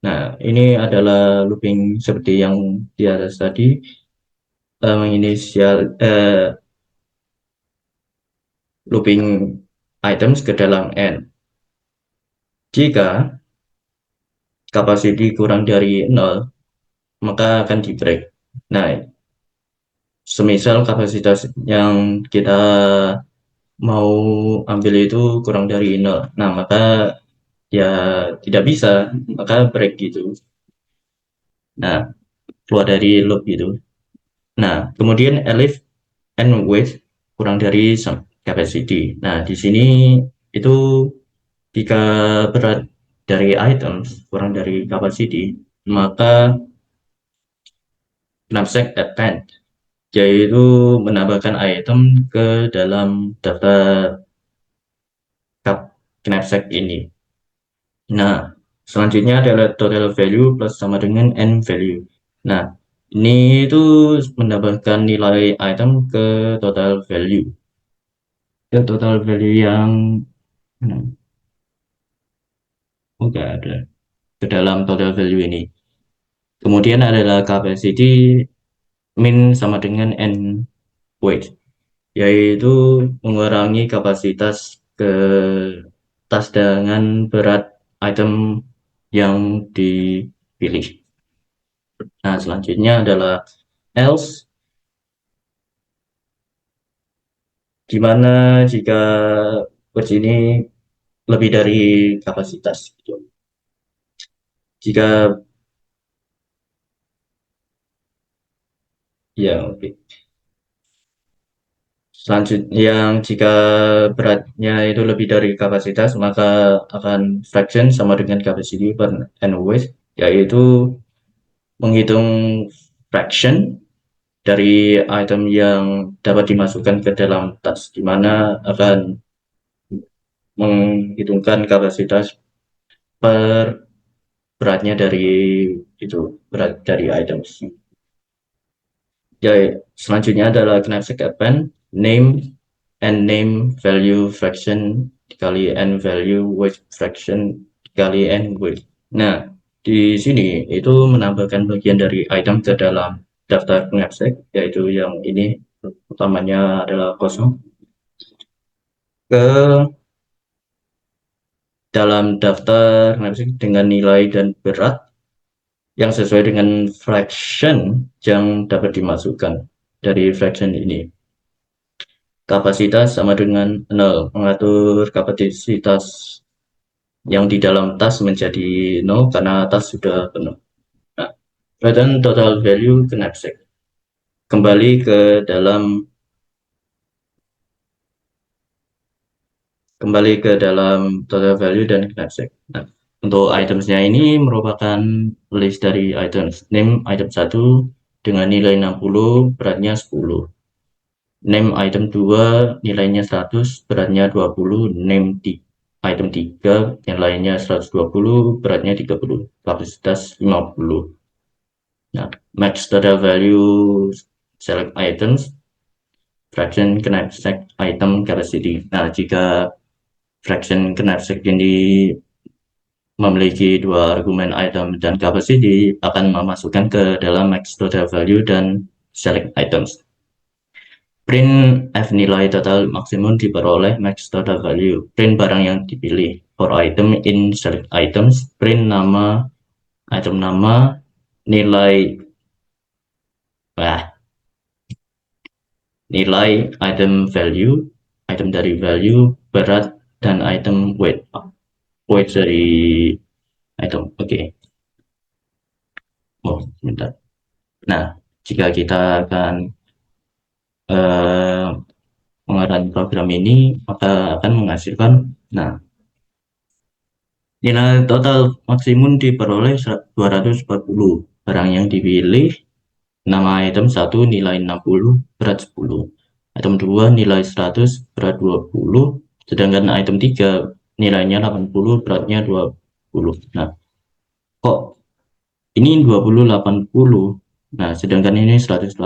Nah, ini adalah looping seperti yang di atas tadi, menginisial looping items ke dalam n. Jika kapasiti kurang dari 0, maka akan di break. Nah, semisal kapasitas yang kita mau ambil itu kurang dari 0. Nah, maka ya tidak bisa, maka break gitu. Nah, keluar dari loop gitu. Nah, kemudian elif and weight kurang dari some capacity. Nah, di sini itu jika berat dari items kurang dari capacity, maka knapsack append, yaitu menambahkan item ke dalam daftar knapsack ini. Nah, selanjutnya adalah total value plus sama dengan n value. Nah, ini itu menambahkan nilai item ke total value. Ke total value yang nah, enggak ada ke dalam total value ini. Kemudian adalah capacity min sama dengan n weight, yaitu mengurangi kapasitas ke tas dengan berat item yang dipilih. Nah, selanjutnya adalah else, di mana jika bus ini lebih dari kapasitas. Gitu. Jika ya oke. Selanjutnya yang jika beratnya itu lebih dari kapasitas, maka akan fraction sama dengan capacity per n weight, yaitu menghitung fraction dari item yang dapat dimasukkan ke dalam tas, di mana akan menghitungkan kapasitas per beratnya dari itu, berat dari items. Ya, selanjutnya adalah knapsack append, name and name value fraction dikali n value weight fraction dikali n weight. Nah, di sini itu menambahkan bagian dari item ke dalam daftar knapsack, yaitu yang ini utamanya adalah kosong, ke dalam daftar knapsack dengan nilai dan berat yang sesuai dengan fraction yang dapat dimasukkan dari fraction ini. Kapasitas sama dengan 0, mengatur kapasitas yang di dalam tas menjadi 0 karena tas sudah penuh. Nah, dan total value knapsack kembali ke dalam total value dan knapsack. Nah, untuk itemsnya ini merupakan list dari items. Name item 1 dengan nilai 60, beratnya 10. Name item 2 nilainya 100, beratnya 20. Name item 3 nilainya 120, beratnya 30. Kapasitas 50. Nah, max total value select items, fraction knapsack item capacity. Nah, jika fraction knapsack ini memiliki dua argumen item dan capacity, akan memasukkan ke dalam max total value dan select items. Print F nilai total maksimum diperoleh max total value. Print barang yang dipilih. For item in select items, print nama, item nama, nilai, nilai item value, item dari value, berat, dan item weight. Weight dari item. Oke. Oh, sebentar. Nah, jika kita akan eh, mengarahkan program ini, maka akan menghasilkan, nah, nilai total maksimum diperoleh 240. Barang yang dipilih, nama item 1 nilai 60, berat 10. Item 2 nilai 100, berat 20. Sedangkan item 3 nilainya 80, beratnya 20. Nah, kok ini 20, 80. Nah, sedangkan ini 120,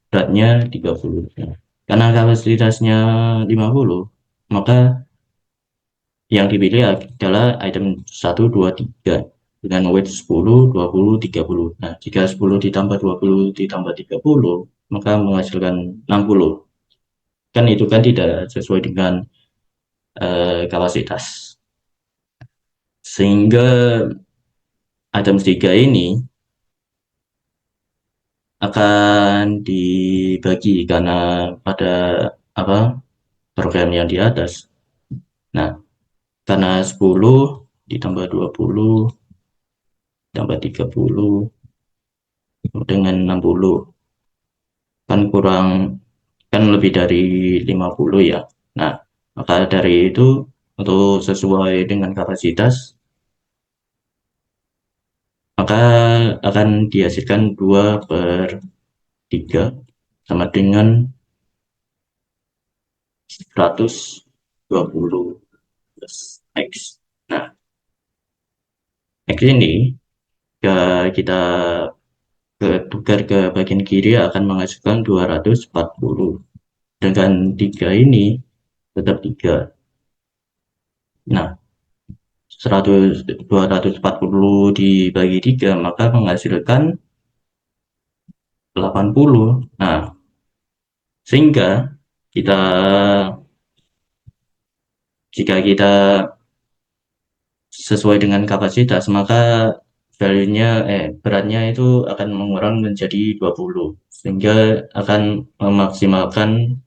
beratnya 30. Nah, karena kapasitasnya 50, maka yang dipilih adalah item 1, 2, 3 dengan weight 10, 20, 30. Nah, jika 10 ditambah 20 ditambah 30, maka menghasilkan 60. Kan itu kan tidak sesuai dengan kapasitas. Sehingga item 3 ini akan dibagi karena pada apa program yang di atas. Nah, karena 10 ditambah 20 tambah 30 dengan 60 kan kurang, kan lebih dari 50 ya. Nah, maka dari itu untuk sesuai dengan kapasitas, maka akan dihasilkan 2/3 sama dengan 120 plus X. Nah, X ini kita tukar ke bagian kiri akan menghasilkan 240. Dengan 3 ini tetap 3. Nah, 240 dibagi 3 maka menghasilkan 80. Nah, sehingga kita jika kita sesuai dengan kapasitas, maka value-nya beratnya itu akan mengurang menjadi 20, sehingga akan memaksimalkan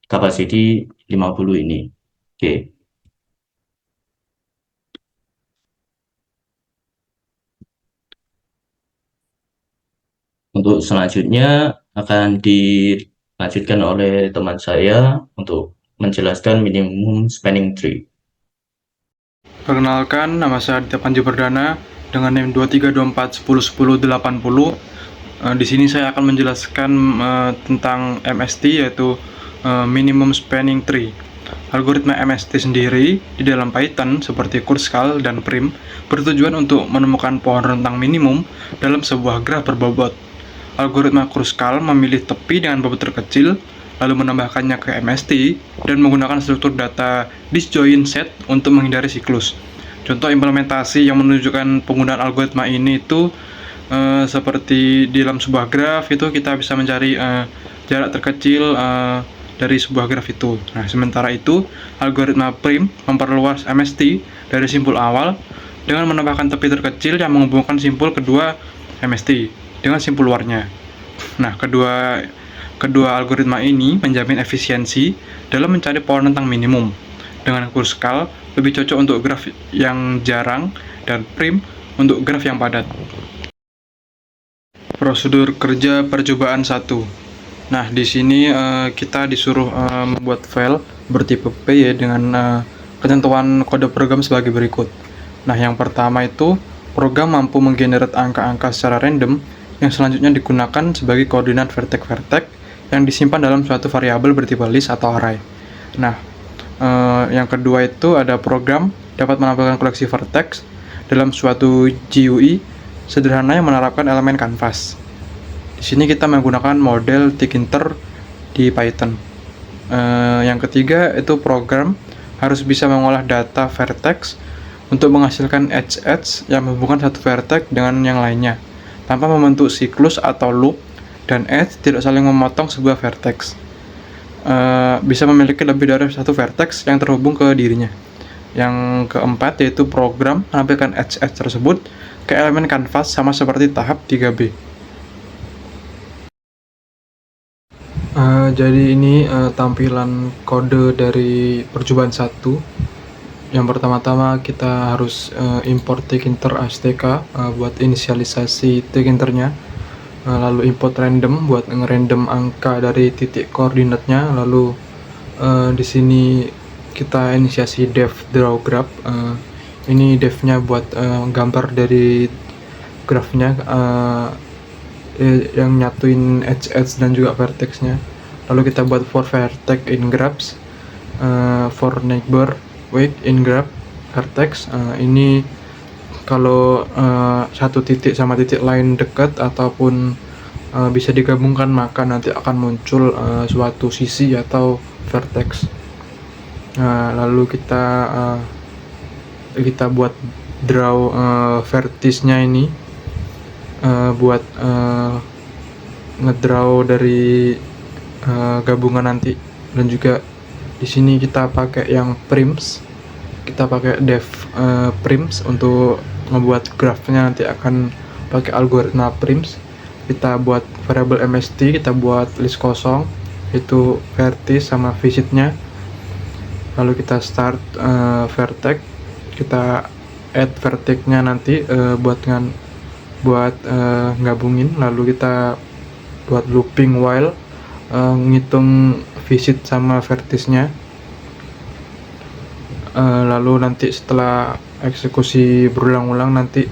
kapasiti 50 ini. Oke. Untuk selanjutnya akan dilanjutkan oleh teman saya untuk menjelaskan minimum spanning tree. Perkenalkan, nama saya Aditya Panji Perdana dengan NIM 2324101080. Di sini saya akan menjelaskan tentang MST, yaitu minimum spanning tree. Algoritma MST sendiri di dalam Python seperti Kruskal dan Prim bertujuan untuk menemukan pohon rentang minimum dalam sebuah graf berbobot. Algoritma Kruskal memilih tepi dengan bobot terkecil, lalu menambahkannya ke MST dan menggunakan struktur data disjoint set untuk menghindari siklus. Contoh implementasi yang menunjukkan penggunaan algoritma ini itu seperti di dalam sebuah graf itu kita bisa mencari jarak terkecil dari sebuah graf itu. Nah, sementara itu algoritma Prim memperluas MST dari simpul awal dengan menambahkan tepi terkecil yang menghubungkan simpul kedua MST dengan simpul luarnya. Nah, kedua algoritma ini menjamin efisiensi dalam mencari pohon rentang minimum. Dengan Kruskal lebih cocok untuk graf yang jarang dan Prim untuk graf yang padat. Prosedur kerja percobaan 1. Nah, di sini kita disuruh membuat file bertipe P ya dengan ketentuan kode program sebagai berikut. Nah, yang pertama itu program mampu menggenerate angka-angka secara random yang selanjutnya digunakan sebagai koordinat vertex-vertex yang disimpan dalam suatu variabel bertipe list atau array. Nah, yang kedua itu ada program dapat menampilkan koleksi vertex dalam suatu GUI sederhana yang menerapkan elemen canvas. Di sini kita menggunakan model Tkinter di Python. Yang ketiga itu program harus bisa mengolah data vertex untuk menghasilkan edge yang menghubungkan satu vertex dengan yang lainnya tanpa membentuk siklus atau loop, dan edge tidak saling memotong sebuah vertex. Bisa memiliki lebih dari satu vertex yang terhubung ke dirinya. Yang keempat yaitu program menampilkan edge tersebut ke elemen canvas sama seperti tahap 3B. Jadi ini tampilan kode dari percobaan 1. Yang pertama-tama kita harus import Tkinter HTK buat inisialisasi Tkinternya, lalu import random buat ngerandom angka dari titik koordinatnya, lalu di sini kita inisiasi def draw graph. Ini devnya buat gambar dari grafnya yang nyatuin edge dan juga vertexnya. Lalu kita buat for vertex in graphs, for neighbor weight in graph vertex. Ini kalau satu titik sama titik lain dekat ataupun bisa digabungkan, maka nanti akan muncul suatu sisi atau vertex. Lalu kita buat draw vertisnya ini buat ngedraw dari gabungan nanti. Dan juga di sini kita pakai yang prims, kita pakai def prims untuk ngebuat grafnya, nanti akan pakai algoritma prims. Kita buat variable MST, kita buat list kosong itu vertis sama visitnya, lalu kita start vertex, kita add vertexnya nanti buat gabungin, lalu kita buat looping while ngitung visit sama vertisnya, lalu nanti setelah eksekusi berulang-ulang nanti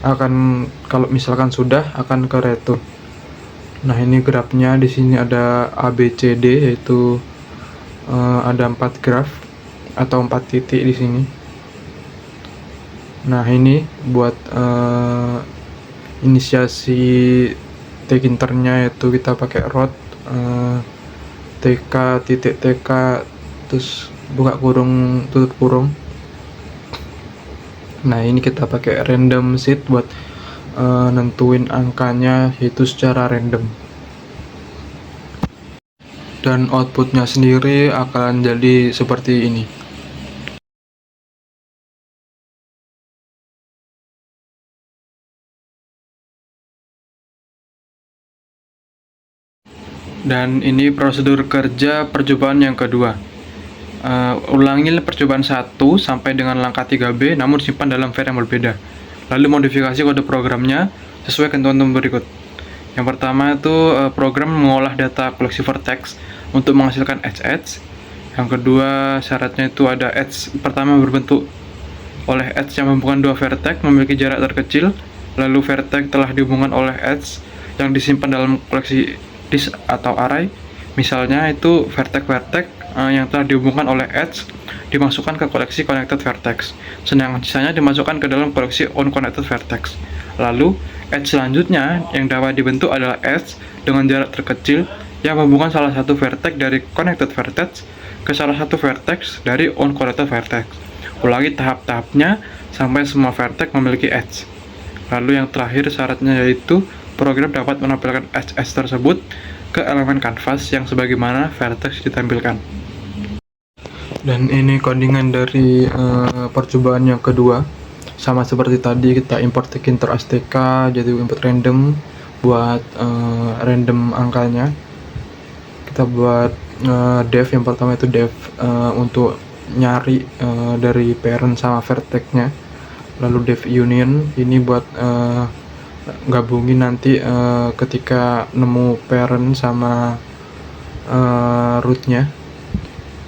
akan, kalau misalkan sudah, akan ke return. Nah, ini grafnya di sini ada ABCD, yaitu ada 4 graf atau 4 titik di sini. Nah, ini buat inisiasi Tkinternya, yaitu kita pakai root tk terus buka kurung tutup kurung. Nah, ini kita pakai random seed buat nentuin angkanya, yaitu secara random. Dan outputnya sendiri akan jadi seperti ini. Dan ini prosedur kerja percobaan yang kedua. Ulangi percobaan 1 sampai dengan langkah 3B, namun simpan dalam var yang berbeda. Lalu modifikasi kode programnya sesuai ketentuan berikut. Yang pertama itu program mengolah data koleksi vertex untuk menghasilkan edge. Yang kedua syaratnya itu ada edge pertama berbentuk oleh edge yang menghubungkan dua vertex memiliki jarak terkecil, lalu vertex telah dihubungkan oleh edge yang disimpan dalam koleksi disk atau array. Misalnya itu vertex-vertex yang telah dihubungkan oleh edge dimasukkan ke koleksi connected vertex, sedangkan sisanya dimasukkan ke dalam koleksi unconnected vertex. Lalu edge selanjutnya yang dapat dibentuk adalah edge dengan jarak terkecil yang menghubungkan salah satu vertex dari connected vertex ke salah satu vertex dari unconnected vertex. Ulangi tahap-tahapnya sampai semua vertex memiliki edge. Lalu yang terakhir syaratnya yaitu program dapat menampilkan edge tersebut ke elemen kanvas yang sebagaimana vertex ditampilkan. Dan ini codingan dari percobaan yang kedua. Sama seperti tadi, kita import Tkinter STK, jadi input random buat random angkanya. Kita buat def, yang pertama itu def untuk nyari dari parent sama vertexnya. Lalu def union ini buat gabungin nanti ketika nemu parent sama rootnya.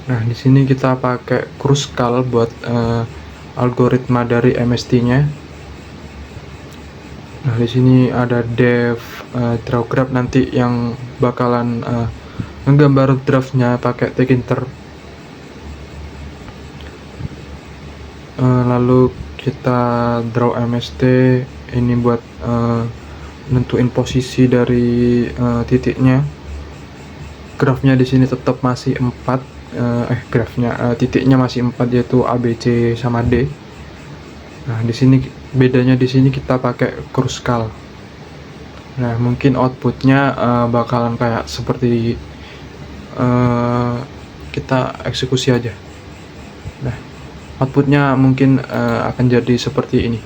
Nah, di sini kita pakai Kruskal buat algoritma dari MST-nya. Nah, di sini ada dev draw graph nanti yang bakalan menggambar draftnya pakai Tkinter. Lalu kita draw MST ini buat nentuin posisi dari titiknya. Grafnya di sini tetap masih 4. Titiknya masih 4, yaitu A, B, C sama D. Nah, di sini bedanya, di sini kita pakai Kruskal. Nah, mungkin outputnya bakalan kayak seperti kita eksekusi aja. Nah, outputnya mungkin akan jadi seperti ini.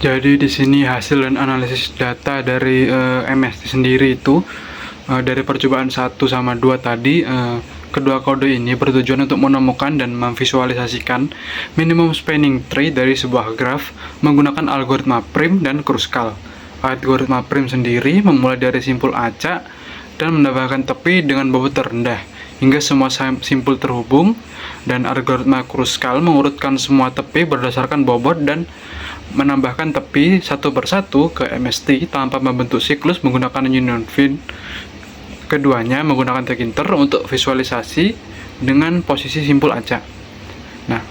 Jadi di sini hasil dan analisis data dari MST sendiri itu dari percobaan 1 sama 2 tadi, kedua kode ini bertujuan untuk menemukan dan memvisualisasikan minimum spanning tree dari sebuah graf menggunakan algoritma prim dan Kruskal. Algoritma prim sendiri memulai dari simpul acak dan menambahkan tepi dengan bobot terendah hingga semua simpul terhubung, dan algoritma Kruskal mengurutkan semua tepi berdasarkan bobot dan menambahkan tepi satu persatu ke MST tanpa membentuk siklus menggunakan union field. Keduanya menggunakan Tkinter untuk visualisasi dengan posisi simpul acak. Nah,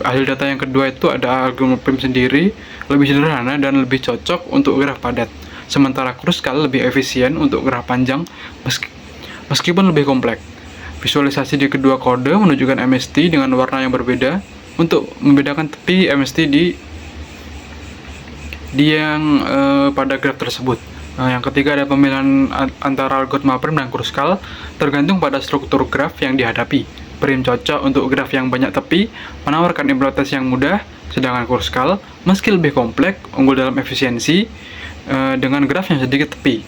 hasil data yang kedua itu ada algoritma prim sendiri, lebih sederhana dan lebih cocok untuk graf padat. Sementara Kruskal lebih efisien untuk graf panjang meskipun lebih kompleks. Visualisasi di kedua kode menunjukkan MST dengan warna yang berbeda untuk membedakan tepi MST di yang pada graf tersebut. Nah, yang ketiga ada pemilihan antara algoritma prim dan Kruskal tergantung pada struktur graf yang dihadapi. Prim cocok untuk graf yang banyak tepi, menawarkan implementasi yang mudah, sedangkan Kruskal meski lebih kompleks, unggul dalam efisiensi dengan graf yang sedikit tepi.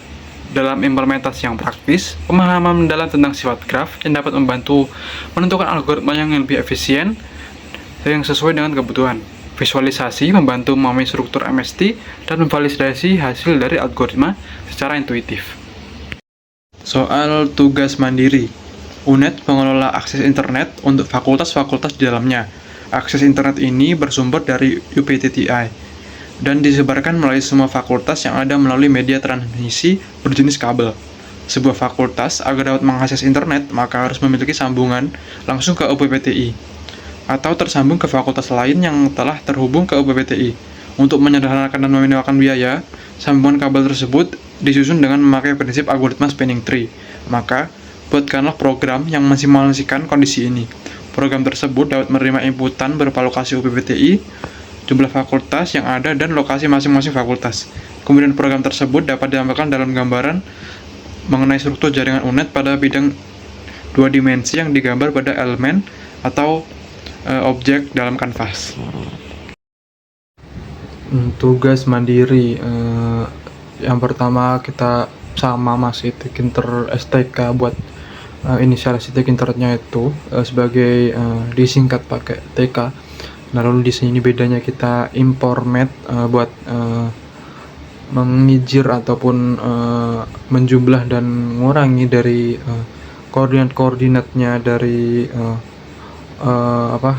Dalam implementasi yang praktis, pemahaman mendalam tentang sifat graf yang dapat membantu menentukan algoritma yang lebih efisien yang sesuai dengan kebutuhan. Visualisasi membantu memahami struktur MST dan memvalidasi hasil dari algoritma secara intuitif. Soal tugas mandiri. UNED mengelola akses internet untuk fakultas-fakultas di dalamnya. Akses internet ini bersumber dari UPTTI dan disebarkan melalui semua fakultas yang ada melalui media transmisi berjenis kabel. Sebuah fakultas agar dapat mengakses internet maka harus memiliki sambungan langsung ke UPTTI atau tersambung ke fakultas lain yang telah terhubung ke UPTTI. Untuk menyederhanakan dan meminimalkan biaya, sambungan kabel tersebut disusun dengan memakai prinsip algoritma spanning tree. Maka, buatkanlah program yang mensimulasikan kondisi ini. Program tersebut dapat menerima inputan berupa lokasi UPTTI, jumlah fakultas yang ada, dan lokasi masing-masing fakultas. Kemudian program tersebut dapat ditampilkan dalam gambaran mengenai struktur jaringan UNED pada bidang 2 dimensi yang digambar pada elemen atau objek dalam kanvas. Tugas mandiri, yang pertama kita sama masih Tkinter STK buat inisialisasi Tkinternya itu sebagai disingkat pakai TK. Nah, lalu di sini bedanya kita import math buat mengijir ataupun menjumlah dan mengurangi dari koordinat-koordinatnya dari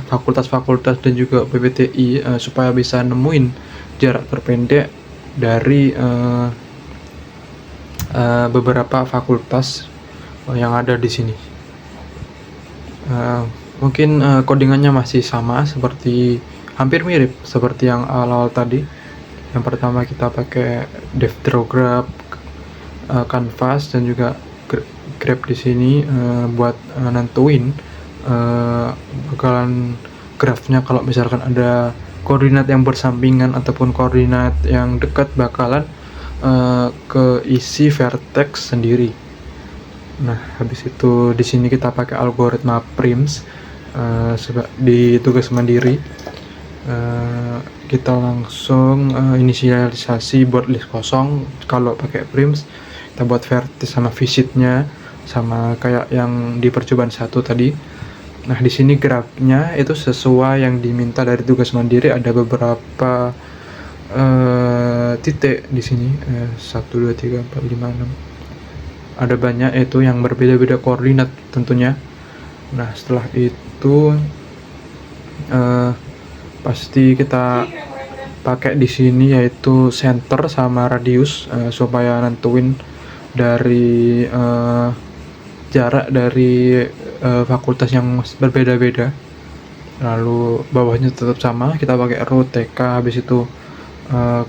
fakultas-fakultas dan juga PPTI supaya bisa nemuin jarak terpendek dari beberapa fakultas yang ada di sini. Mungkin codingannya masih sama, seperti hampir mirip seperti yang awal-awal tadi. Yang pertama kita pakai DevDrawGraph, Canvas, dan juga Grab di sini buat nentuin bakalan grafnya. Kalau misalkan ada koordinat yang bersampingan ataupun koordinat yang dekat, bakalan keisi vertex sendiri. Nah, habis itu di sini kita pakai algoritma prims di tugas mandiri. Kita langsung inisialisasi buat list kosong. Kalau pakai prims, kita buat vertex sama visitnya, sama kayak yang di percobaan 1 tadi. Nah, di sini grafnya itu sesuai yang diminta dari tugas mandiri. Ada beberapa titik di sini, 1, 2, 3, 4, 5, 6. Ada banyak itu yang berbeda-beda koordinat tentunya. Nah, setelah itu pasti kita pakai di sini yaitu center sama radius supaya nentuin dari jarak dari fakultas yang berbeda-beda. Lalu bawahnya tetap sama, kita pakai root, TK, habis itu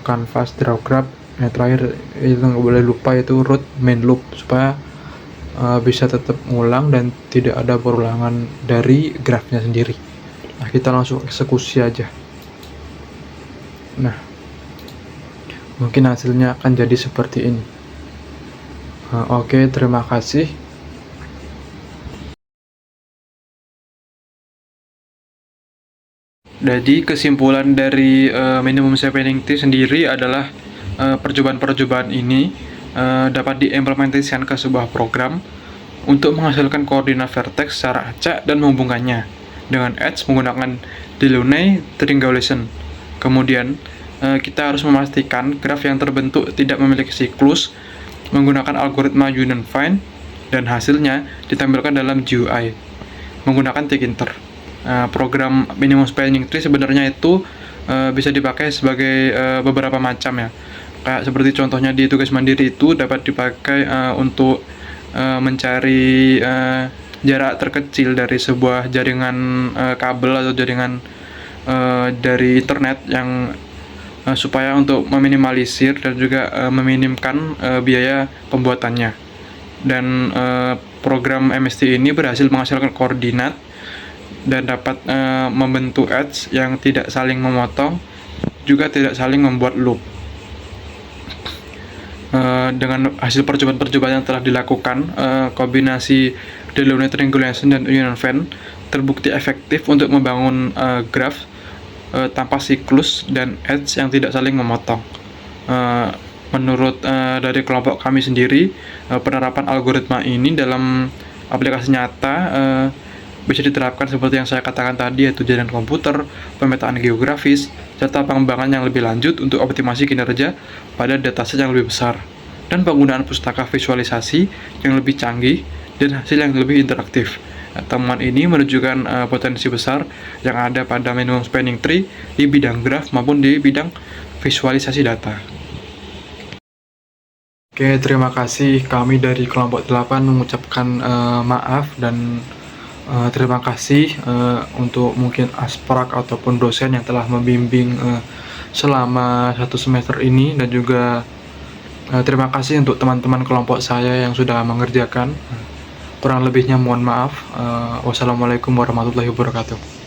Canvas, DrawGraph. Yang terakhir itu nggak boleh lupa, itu root main loop, supaya bisa tetap ngulang dan tidak ada perulangan dari grafnya sendiri. Nah, kita langsung eksekusi aja. Nah, mungkin hasilnya akan jadi seperti ini. Oke, terima kasih. Jadi kesimpulan dari minimum spending tree sendiri adalah percobaan-percobaan ini dapat diimplementasikan ke sebuah program untuk menghasilkan koordinat vertex secara acak dan menghubungkannya dengan edge menggunakan Delaunay triangulation. Kemudian kita harus memastikan graf yang terbentuk tidak memiliki siklus menggunakan algoritma union find, dan hasilnya ditampilkan dalam GUI menggunakan Tkinter. Program minimum spanning tree sebenarnya itu bisa dipakai sebagai beberapa macam ya. Kayak seperti contohnya di tugas mandiri itu dapat dipakai untuk mencari jarak terkecil dari sebuah jaringan kabel atau jaringan dari internet yang supaya untuk meminimalisir dan juga meminimkan biaya pembuatannya. Dan program MST ini berhasil menghasilkan koordinat dan dapat membentuk edge yang tidak saling memotong, juga tidak saling membuat loop. Dengan hasil percobaan-percobaan yang telah dilakukan, kombinasi Delaunay triangulation dan union find terbukti efektif untuk membangun graf tanpa siklus dan edge yang tidak saling memotong. Menurut dari kelompok kami sendiri, penerapan algoritma ini dalam aplikasi nyata bisa diterapkan seperti yang saya katakan tadi, yaitu jaringan komputer, pemetaan geografis, serta pengembangan yang lebih lanjut untuk optimasi kinerja pada dataset yang lebih besar, dan penggunaan pustaka visualisasi yang lebih canggih dan hasil yang lebih interaktif. Temuan ini menunjukkan potensi besar yang ada pada minimum spanning tree di bidang graf maupun di bidang visualisasi data. Oke, terima kasih. Kami dari kelompok 8 mengucapkan maaf dan terima kasih untuk mungkin Asprak ataupun dosen yang telah membimbing selama 1 semester ini, dan juga terima kasih untuk teman-teman kelompok saya yang sudah mengerjakan. Kurang lebihnya mohon maaf. Wassalamualaikum warahmatullahi wabarakatuh.